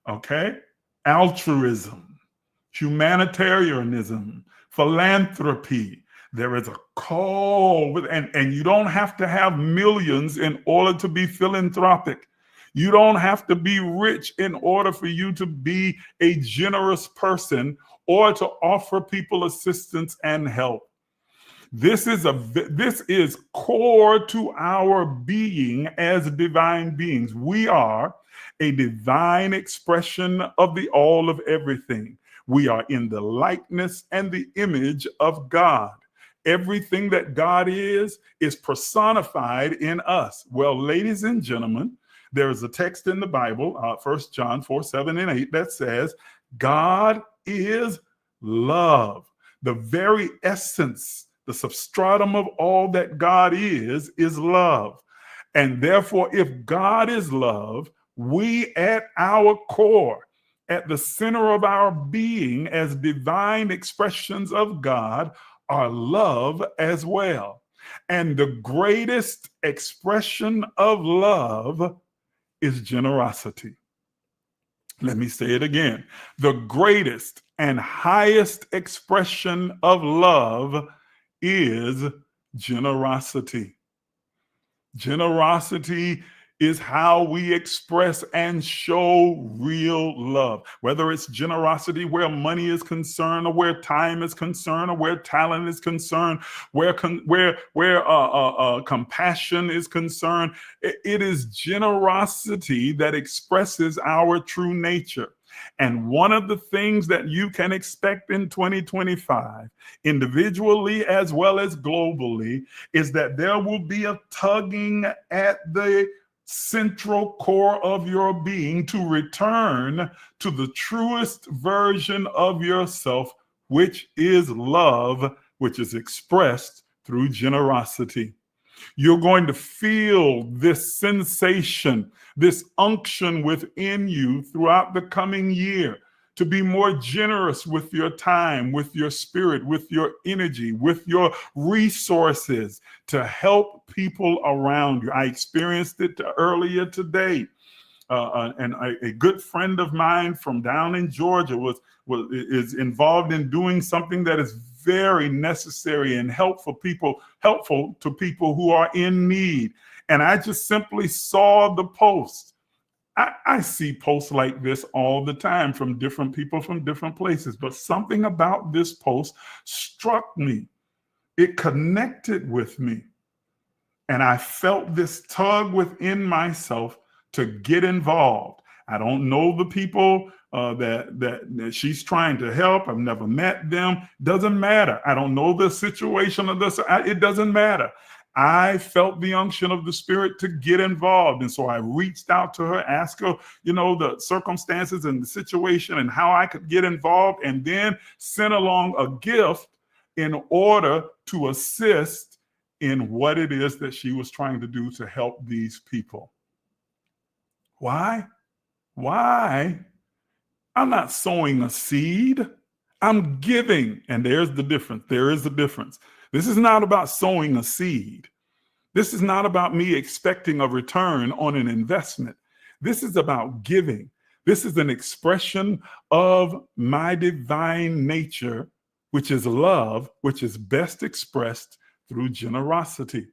Okay. Altruism, humanitarianism, philanthropy. There is a call, and you don't have to have millions in order to be philanthropic. You don't have to be rich in order for you to be a generous person or to offer people assistance and help. This is core to our being as divine beings. We are a divine expression of the all of everything. We are in the likeness and the image of God. Everything that God is personified in us. Well, ladies and gentlemen, there is a text in the Bible, 1 John 4, 7, and 8, that says, God is love. The very essence, the substratum of all that God is love. And therefore, if God is love, we at our core, at the center of our being as divine expressions of God, are love as well. And the greatest expression of love is generosity. Let me say it again. The greatest and highest expression of love is generosity. Generosity is how we express and show real love. Whether it's generosity where money is concerned, or where time is concerned, or where talent is concerned, where compassion is concerned, it is generosity that expresses our true nature. And one of the things that you can expect in 2025, individually as well as globally, is that there will be a tugging at the central core of your being to return to the truest version of yourself, which is love, which is expressed through generosity. You're going to feel this sensation, this unction within you throughout the coming year to be more generous with your time, with your spirit, with your energy, with your resources to help people around you. I experienced it earlier today. And a good friend of mine from down in Georgia is involved in doing something that is very necessary and helpful to people who are in need. And I just simply saw the post. I see posts like this all the time from different people from different places, but something about this post struck me. It connected with me. And I felt this tug within myself to get involved. I don't know the people that she's trying to help. I've never met them. Doesn't matter. I don't know the situation of this. It doesn't matter. I felt the unction of the Spirit to get involved. And so I reached out to her, asked her, the circumstances and the situation and how I could get involved, and then sent along a gift in order to assist in what it is that she was trying to do to help these people. Why? I'm not sowing a seed. I'm giving. And there's the difference. There is a difference. This is not about sowing a seed. This is not about me expecting a return on an investment. This is about giving. This is an expression of my divine nature, which is love, which is best expressed through generosity.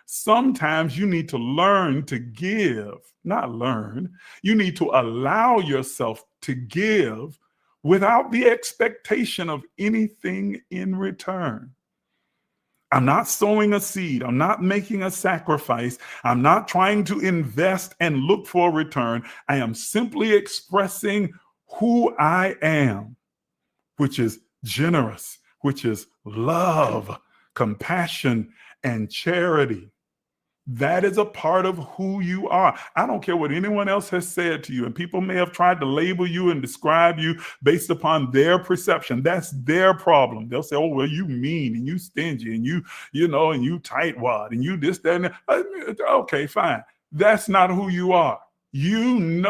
Sometimes you need to learn to give, not learn. You need to allow yourself to give without the expectation of anything in return. I'm not sowing a seed. I'm not making a sacrifice. I'm not trying to invest and look for a return. I am simply expressing who I am, which is generous, which is love, compassion, and charity. That is a part of who you are. I don't care what anyone else has said to you, and people may have tried to label you and describe you based upon their perception. That's their problem. They'll say, oh, well, you mean, and you stingy, and you tightwad, and you this, that, and that. Okay, fine. That's not who you are. Even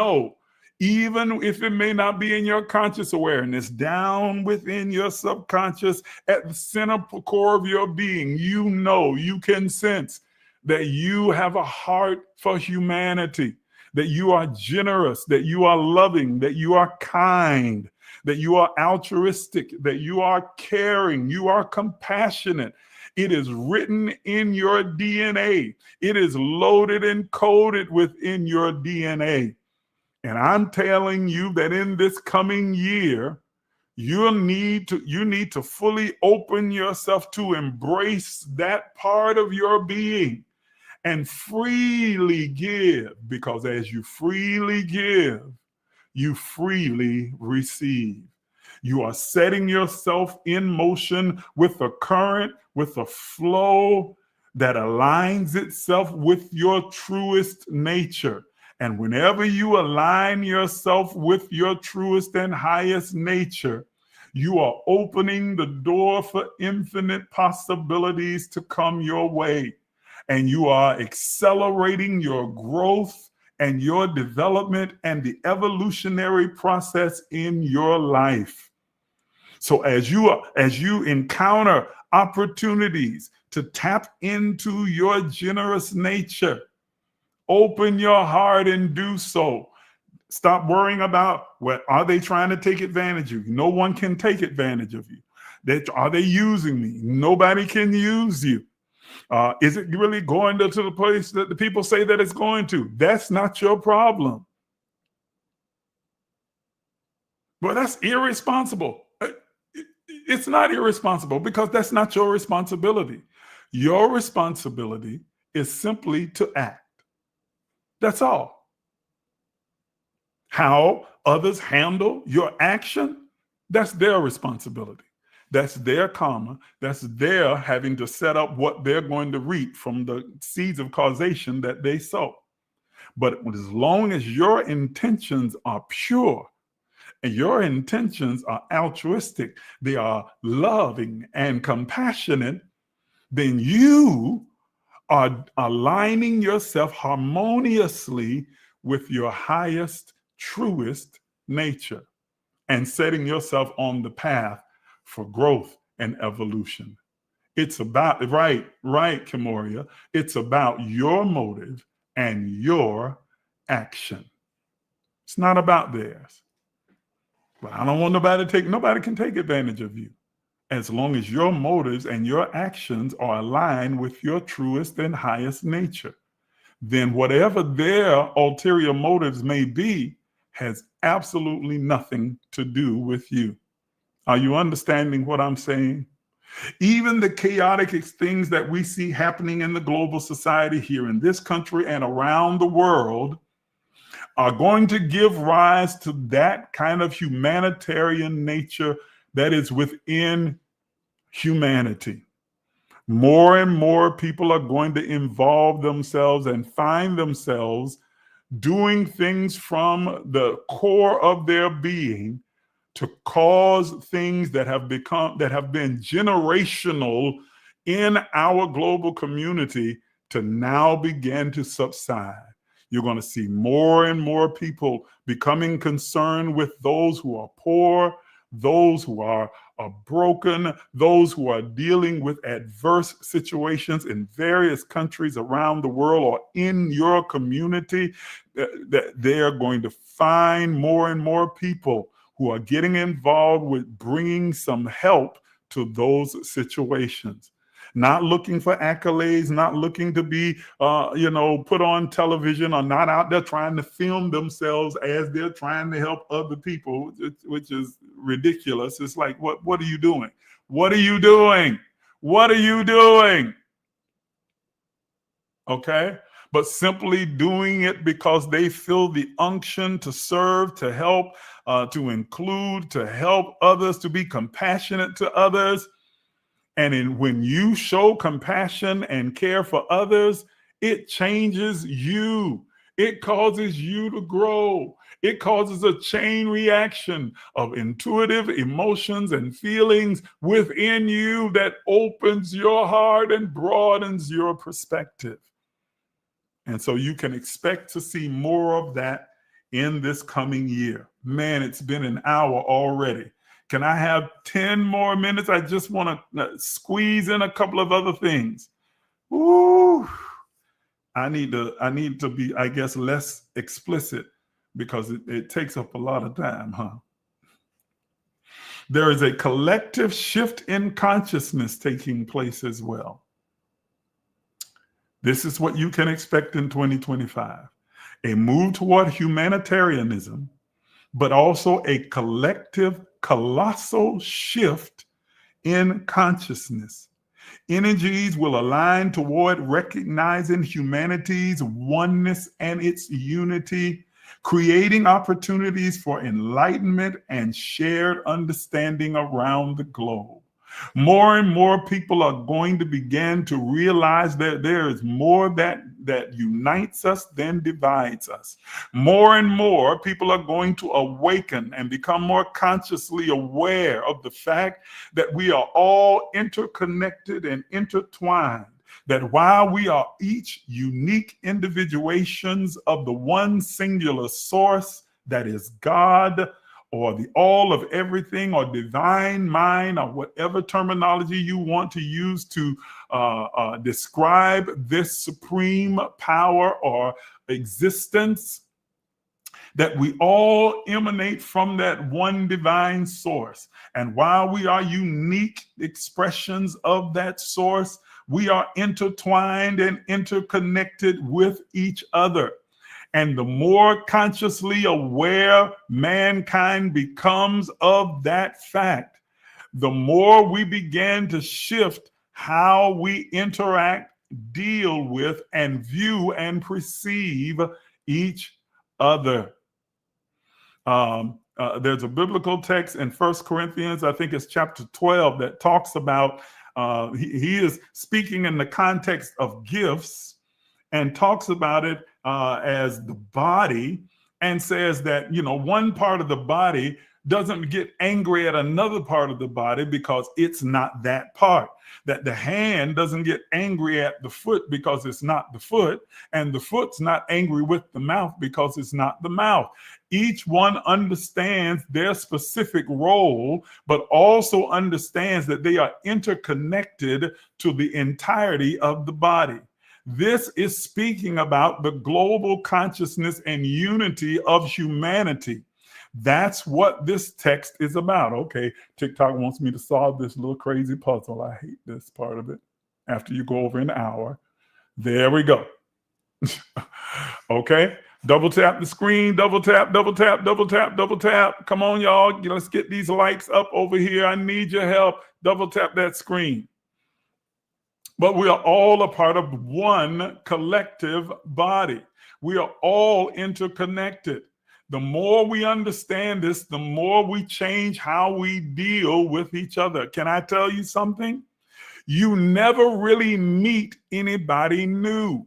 if it may not be in your conscious awareness, down within your subconscious, at the center core of your being, you can sense that you have a heart for humanity, that you are generous, that you are loving, that you are kind, that you are altruistic, that you are caring, you are compassionate. It is written in your DNA. It is loaded and coded within your DNA. And I'm telling you that in this coming year, You need to fully open yourself to embrace that part of your being and freely give, because as you freely give, you freely receive. You are setting yourself in motion with a current, with a flow that aligns itself with your truest nature. And whenever you align yourself with your truest and highest nature, you are opening the door for infinite possibilities to come your way. And you are accelerating your growth and your development and the evolutionary process in your life. So as you encounter opportunities to tap into your generous nature, open your heart and do so. Stop worrying about, well, are they trying to take advantage of you? No one can take advantage of you. Are they using me? Nobody can use you. Is it really going to the place that the people say that it's going to? That's not your problem. But that's irresponsible. It's not irresponsible because that's not your responsibility. Your responsibility is simply to act. That's all. How others handle your action, that's their responsibility. That's their karma. That's their having to set up what they're going to reap from the seeds of causation that they sow. But as long as your intentions are pure and your intentions are altruistic, they are loving and compassionate, then you are aligning yourself harmoniously with your highest, truest nature and setting yourself on the path for growth and evolution. It's about, right, Kimoria, it's about your motive and your action. It's not about theirs. But I don't want nobody can take advantage of you. As long as your motives and your actions are aligned with your truest and highest nature, then whatever their ulterior motives may be has absolutely nothing to do with you. Are you understanding what I'm saying? Even the chaotic things that we see happening in the global society here in this country and around the world are going to give rise to that kind of humanitarian nature that is within humanity. More and more people are going to involve themselves and find themselves doing things from the core of their being to cause things that have been generational in our global community to now begin to subside. You're going to see more and more people becoming concerned with those who are poor, those who are broken, those who are dealing with adverse situations in various countries around the world or in your community. That they are going to find more and more people who are getting involved with bringing some help to those situations. Not looking for accolades, not looking to be, put on television, or not out there trying to film themselves as they're trying to help other people, which is ridiculous. It's like, what are you doing? What are you doing? What are you doing? Okay? But simply doing it because they feel the unction to serve, to help, to include, to help others, to be compassionate to others. And when you show compassion and care for others, it changes you. It causes you to grow. It causes a chain reaction of intuitive emotions and feelings within you that opens your heart and broadens your perspective. And so you can expect to see more of that in this coming year. Man, it's been an hour already. Can I have 10 more minutes? I just want to squeeze in a couple of other things. Ooh, I need to be, I guess, less explicit because it takes up a lot of time, huh? There is a collective shift in consciousness taking place as well. This is what you can expect in 2025. A move toward humanitarianism but also a collective, colossal shift in consciousness. Energies will align toward recognizing humanity's oneness and its unity, creating opportunities for enlightenment and shared understanding around the globe. More and more people are going to begin to realize that there is more that unites us than divides us. More and more people are going to awaken and become more consciously aware of the fact that we are all interconnected and intertwined. That while we are each unique individuations of the one singular source that is God, or the all of everything, or divine mind, or whatever terminology you want to use to describe this supreme power or existence, that we all emanate from that one divine source. And while we are unique expressions of that source, we are intertwined and interconnected with each other. And the more consciously aware mankind becomes of that fact, the more we begin to shift how we interact, deal with, and view and perceive each other. There's a biblical text in 1 Corinthians, I think it's chapter 12, that talks about, he is speaking in the context of gifts and talks about it as the body, and says that, one part of the body doesn't get angry at another part of the body because it's not that part. That the hand doesn't get angry at the foot because it's not the foot, and the foot's not angry with the mouth because it's not the mouth. Each one understands their specific role, but also understands that they are interconnected to the entirety of the body. This is speaking about the global consciousness and unity of humanity. That's what this text is about. Okay, TikTok wants me to solve this little crazy puzzle. I hate this part of it. After you go over an hour. There we go. Okay, double tap the screen, double tap, double tap, double tap, double tap. Come on, y'all. Let's get these likes up over here. I need your help. Double tap that screen. But we are all a part of one collective body. We are all interconnected. The more we understand this, the more we change how we deal with each other. Can I tell you something? You never really meet anybody new.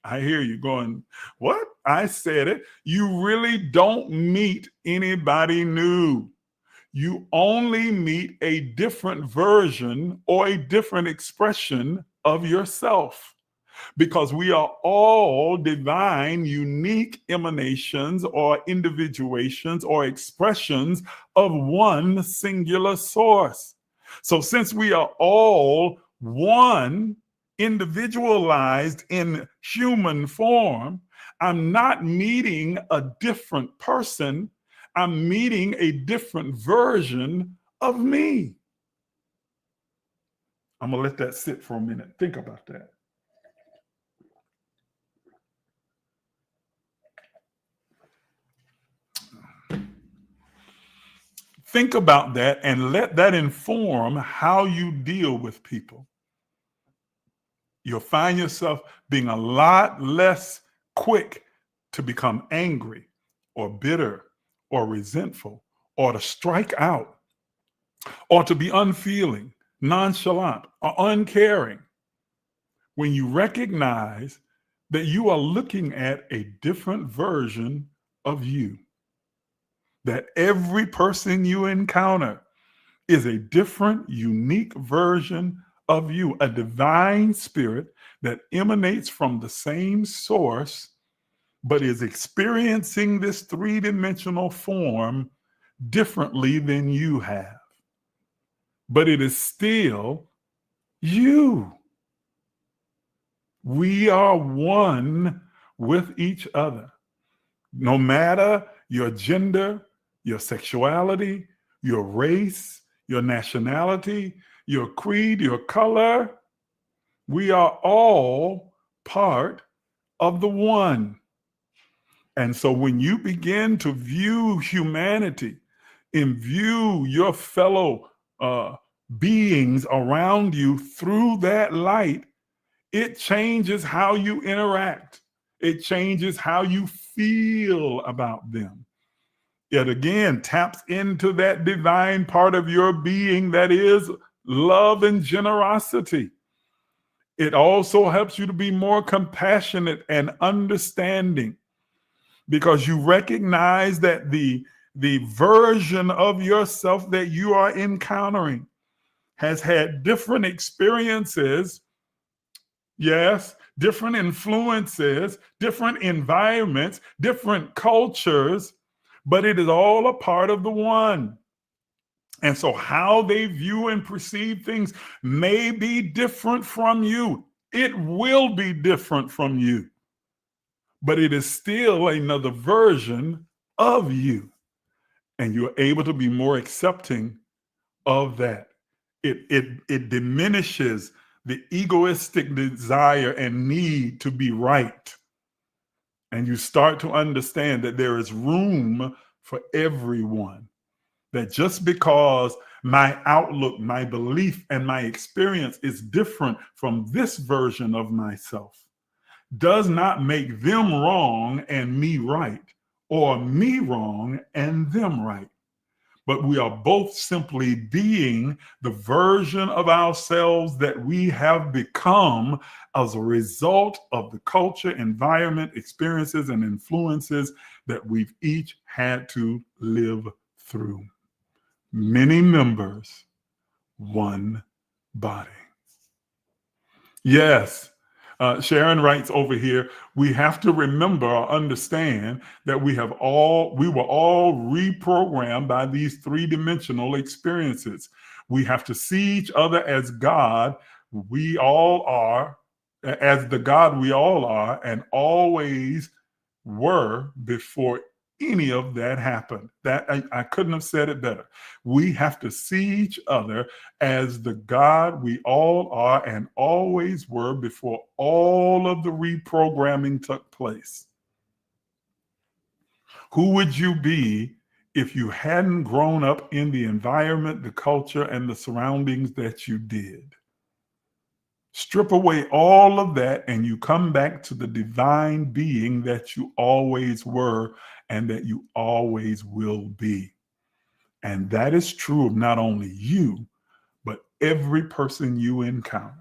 I hear you going, what? I said it. You really don't meet anybody new. You only meet a different version or a different expression of yourself, because we are all divine, unique emanations or individuations or expressions of one singular source. So since we are all one, individualized in human form, I'm not meeting a different person. I'm meeting a different version of me. I'm going to let that sit for a minute. Think about that. Think about that and let that inform how you deal with people. You'll find yourself being a lot less quick to become angry or bitter or resentful or to strike out or to be unfeeling, nonchalant, or uncaring when you recognize that you are looking at a different version of you. That every person you encounter is a different, unique version of you, a divine spirit that emanates from the same source, but is experiencing this three-dimensional form differently than you have. But it is still you. We are one with each other. No matter your gender, your sexuality, your race, your nationality, your creed, your color, we are all part of the one. And so when you begin to view humanity and view your fellow beings around you through that light, it changes how you interact. It changes how you feel about them. It again taps into that divine part of your being that is love and generosity. It also helps you to be more compassionate and understanding, because you recognize that the version of yourself that you are encountering has had different experiences, yes, different influences, different environments, different cultures, but it is all a part of the one. And so how they view and perceive things may be different from you. It will be different from you, but it is still another version of you. And you're able to be more accepting of that. It diminishes the egoistic desire and need to be right. And you start to understand that there is room for everyone. That just because my outlook, my belief, and my experience is different from this version of myself does not make them wrong and me right, or me wrong and them right. But we are both simply being the version of ourselves that we have become as a result of the culture, environment, experiences, and influences that we've each had to live through. Many members, one body. Yes. Sharon writes over here, we have to remember or understand that we were all reprogrammed by these three-dimensional experiences. We have to see each other as God we all are, as the God we all are, and always were before any of that happened. That I couldn't have said it better. We have to see each other as the God we all are and always were before all of the reprogramming took place. Who would you be if you hadn't grown up in the environment, the culture, and the surroundings that you did? Strip away all of that and you come back to the divine being that you always were and that you always will be. And that is true of not only you, but every person you encounter.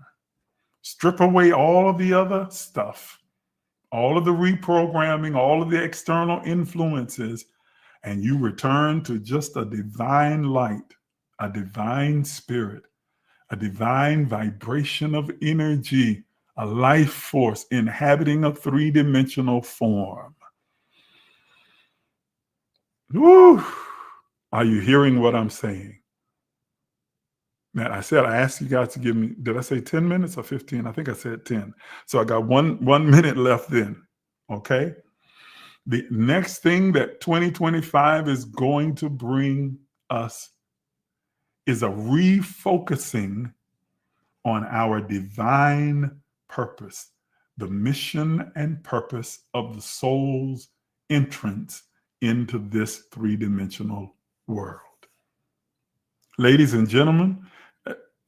Strip away all of the other stuff, all of the reprogramming, all of the external influences, and you return to just a divine light, a divine spirit, a divine vibration of energy, a life force inhabiting a three-dimensional form. Woo! Are you hearing what I'm saying? Now, I asked you guys to give me, did I say 10 minutes or 15? I think I said 10. So I got one minute left then, okay? The next thing that 2025 is going to bring us is a refocusing on our divine purpose, the mission and purpose of the soul's entrance into this three-dimensional world. Ladies and gentlemen,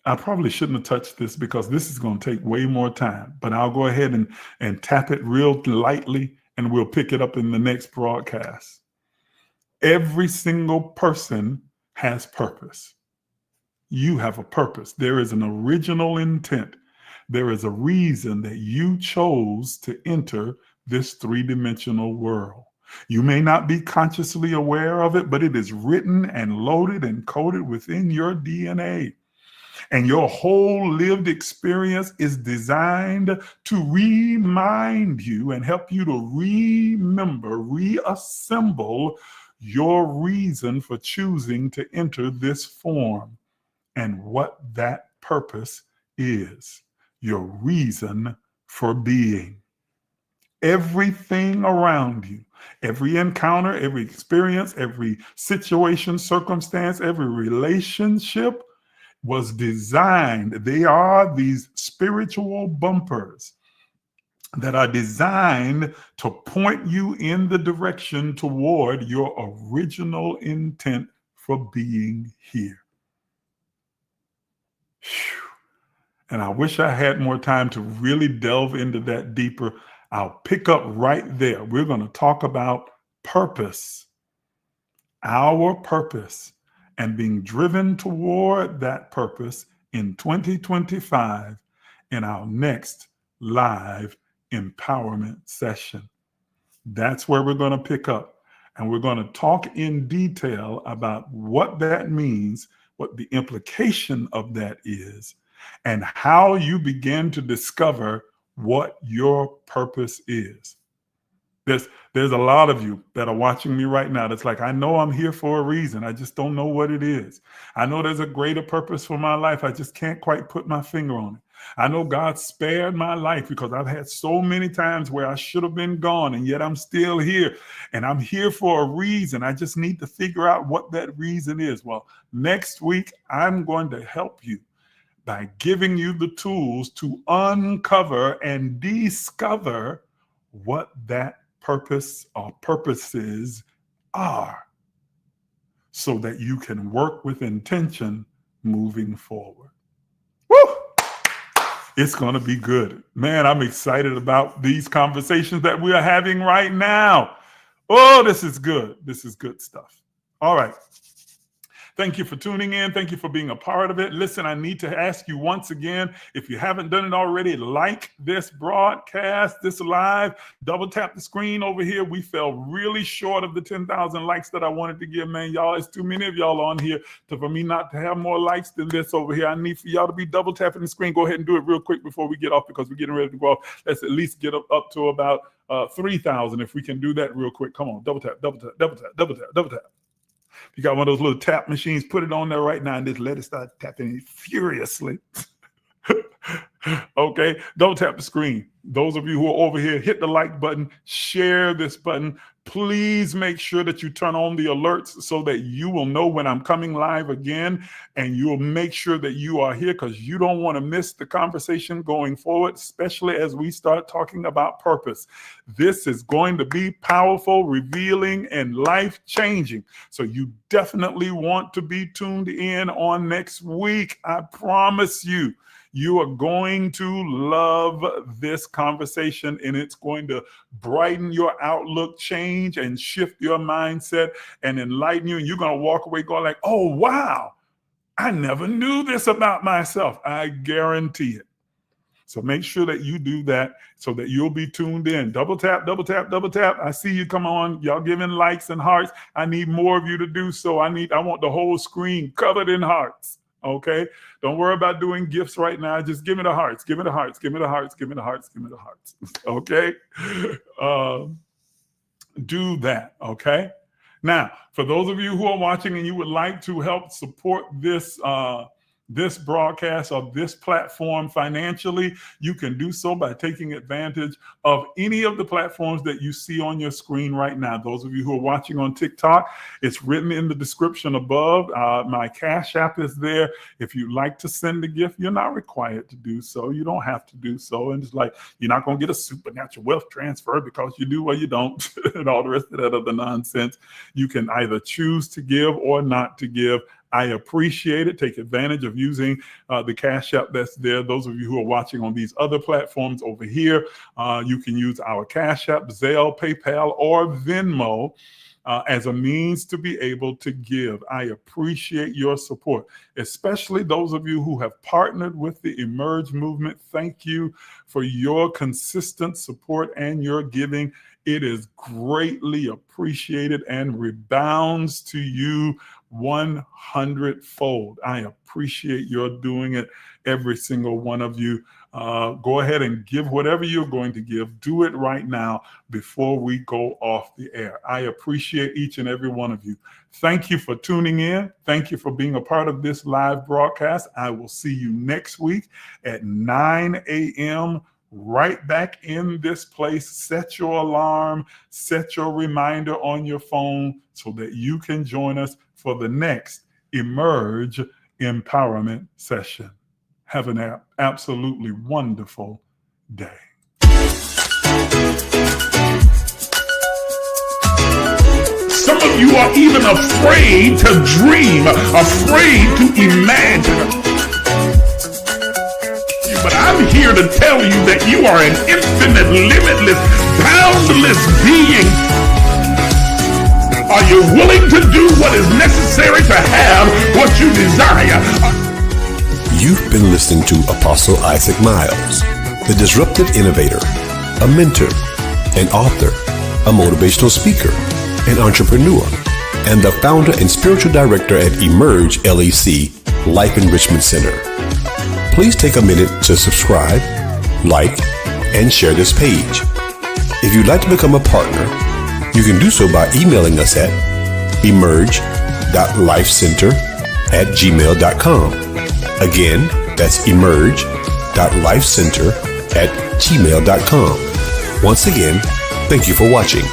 I probably shouldn't have touched this because this is going to take way more time, but I'll go ahead and tap it real lightly and we'll pick it up in the next broadcast. Every single person has purpose. You have a purpose. There is an original intent. There is a reason that you chose to enter this three-dimensional world. You may not be consciously aware of it, but it is written and loaded and coded within your DNA. And your whole lived experience is designed to remind you and help you to remember, reassemble your reason for choosing to enter this form and what that purpose is, your reason for being. Everything around you, every encounter, every experience, every situation, circumstance, every relationship was designed. They are these spiritual bumpers that are designed to point you in the direction toward your original intent for being here. Whew. And I wish I had more time to really delve into that deeper. I'll pick up right there. We're going to talk about purpose, our purpose, and being driven toward that purpose in 2025 in our next live empowerment session. That's where we're going to pick up. And we're going to talk in detail about what that means, what the implication of that is, and how you begin to discover what your purpose is. There's a lot of you that are watching me right now that's like, I know I'm here for a reason. I just don't know what it is. I know there's a greater purpose for my life. I just can't quite put my finger on it. I know God spared my life because I've had so many times where I should have been gone, and yet I'm still here. And I'm here for a reason. I just need to figure out what that reason is. Well, next week, I'm going to help you by giving you the tools to uncover and discover what that purpose or purposes are, so that you can work with intention moving forward. Woo! It's going to be good. Man, I'm excited about these conversations that we are having right now. Oh, this is good. This is good stuff. All right. Thank you for tuning in. Thank you for being a part of it. Listen, I need to ask you once again, if you haven't done it already, like this broadcast, this live, double tap the screen over here. We fell really short of the 10,000 likes that I wanted to give, man. Y'all, it's too many of y'all on here for me not to have more likes than this over here. I need for y'all to be double tapping the screen. Go ahead and do it real quick before we get off, because we're getting ready to go off. Let's at least get up to about 3,000 if we can do that real quick. Come on, double tap, double tap, double tap, double tap, double tap. If you got one of those little tap machines, put it on there right now and just let it start tapping it furiously. Okay, don't tap the screen. Those of you who are over here, hit the like button, share this button. Please make sure that you turn on the alerts so that you will know when I'm coming live again, and you'll make sure that you are here, because you don't want to miss the conversation going forward, especially as we start talking about purpose. This is going to be powerful, revealing, and life-changing. So you definitely want to be tuned in on next week. I promise you. You are going to love this conversation, and it's going to brighten your outlook, change and shift your mindset and enlighten you. And you're going to walk away going like, oh, wow, I never knew this about myself. I guarantee it. So make sure that you do that so that you'll be tuned in. Double tap, double tap, double tap. I see you. Come on. Y'all giving likes and hearts. I need more of you to do so. I want the whole screen covered in hearts. Okay, don't worry about doing gifts right now. Just give me the hearts, give me the hearts, give me the hearts, give me the hearts, give me the hearts. Okay, do that. Okay. Now, for those of you who are watching and you would like to help support this this broadcast or this platform financially, you can do so by taking advantage of any of the platforms that you see on your screen right now. Those of you who are watching on TikTok, it's written in the description above. My CashApp is there. If you'd like to send a gift, you're not required to do so. You don't have to do so. And it's like, you're not going to get a supernatural wealth transfer because you do or you don't, and all the rest of that other nonsense. You can either choose to give or not to give. I appreciate it. Take advantage of using the Cash App that's there. Those of you who are watching on these other platforms over here, you can use our Cash App, Zelle, PayPal, or Venmo as a means to be able to give. I appreciate your support, especially those of you who have partnered with the Emerge movement. Thank you for your consistent support and your giving. It is greatly appreciated and rebounds to you 100-fold. I appreciate your doing it, every single one of you. Go ahead and give whatever you're going to give. Do it right now before we go off the air. I appreciate each and every one of you. Thank you for tuning in. Thank you for being a part of this live broadcast. I will see you next week at 9 a.m. right back in this place. Set your alarm, set your reminder on your phone so that you can join us for the next Emerge Empowerment Session. Have an absolutely wonderful day. you are even afraid to dream, afraid to imagine. But I'm here to tell you that you are an infinite, limitless, boundless being. Are you willing to do what is necessary to have what you desire? You've been listening to Apostle Isaac Miles, the disruptive innovator, a mentor, an author, a motivational speaker, an entrepreneur, and the founder and spiritual director at emergelec Life Enrichment Center. Please take a minute to subscribe, like, and share this page. If you'd like to become a partner, you can do so by emailing us at emerge.lifecenter@gmail.com. Again, that's emerge.lifecenter@gmail.com. Once again, thank you for watching.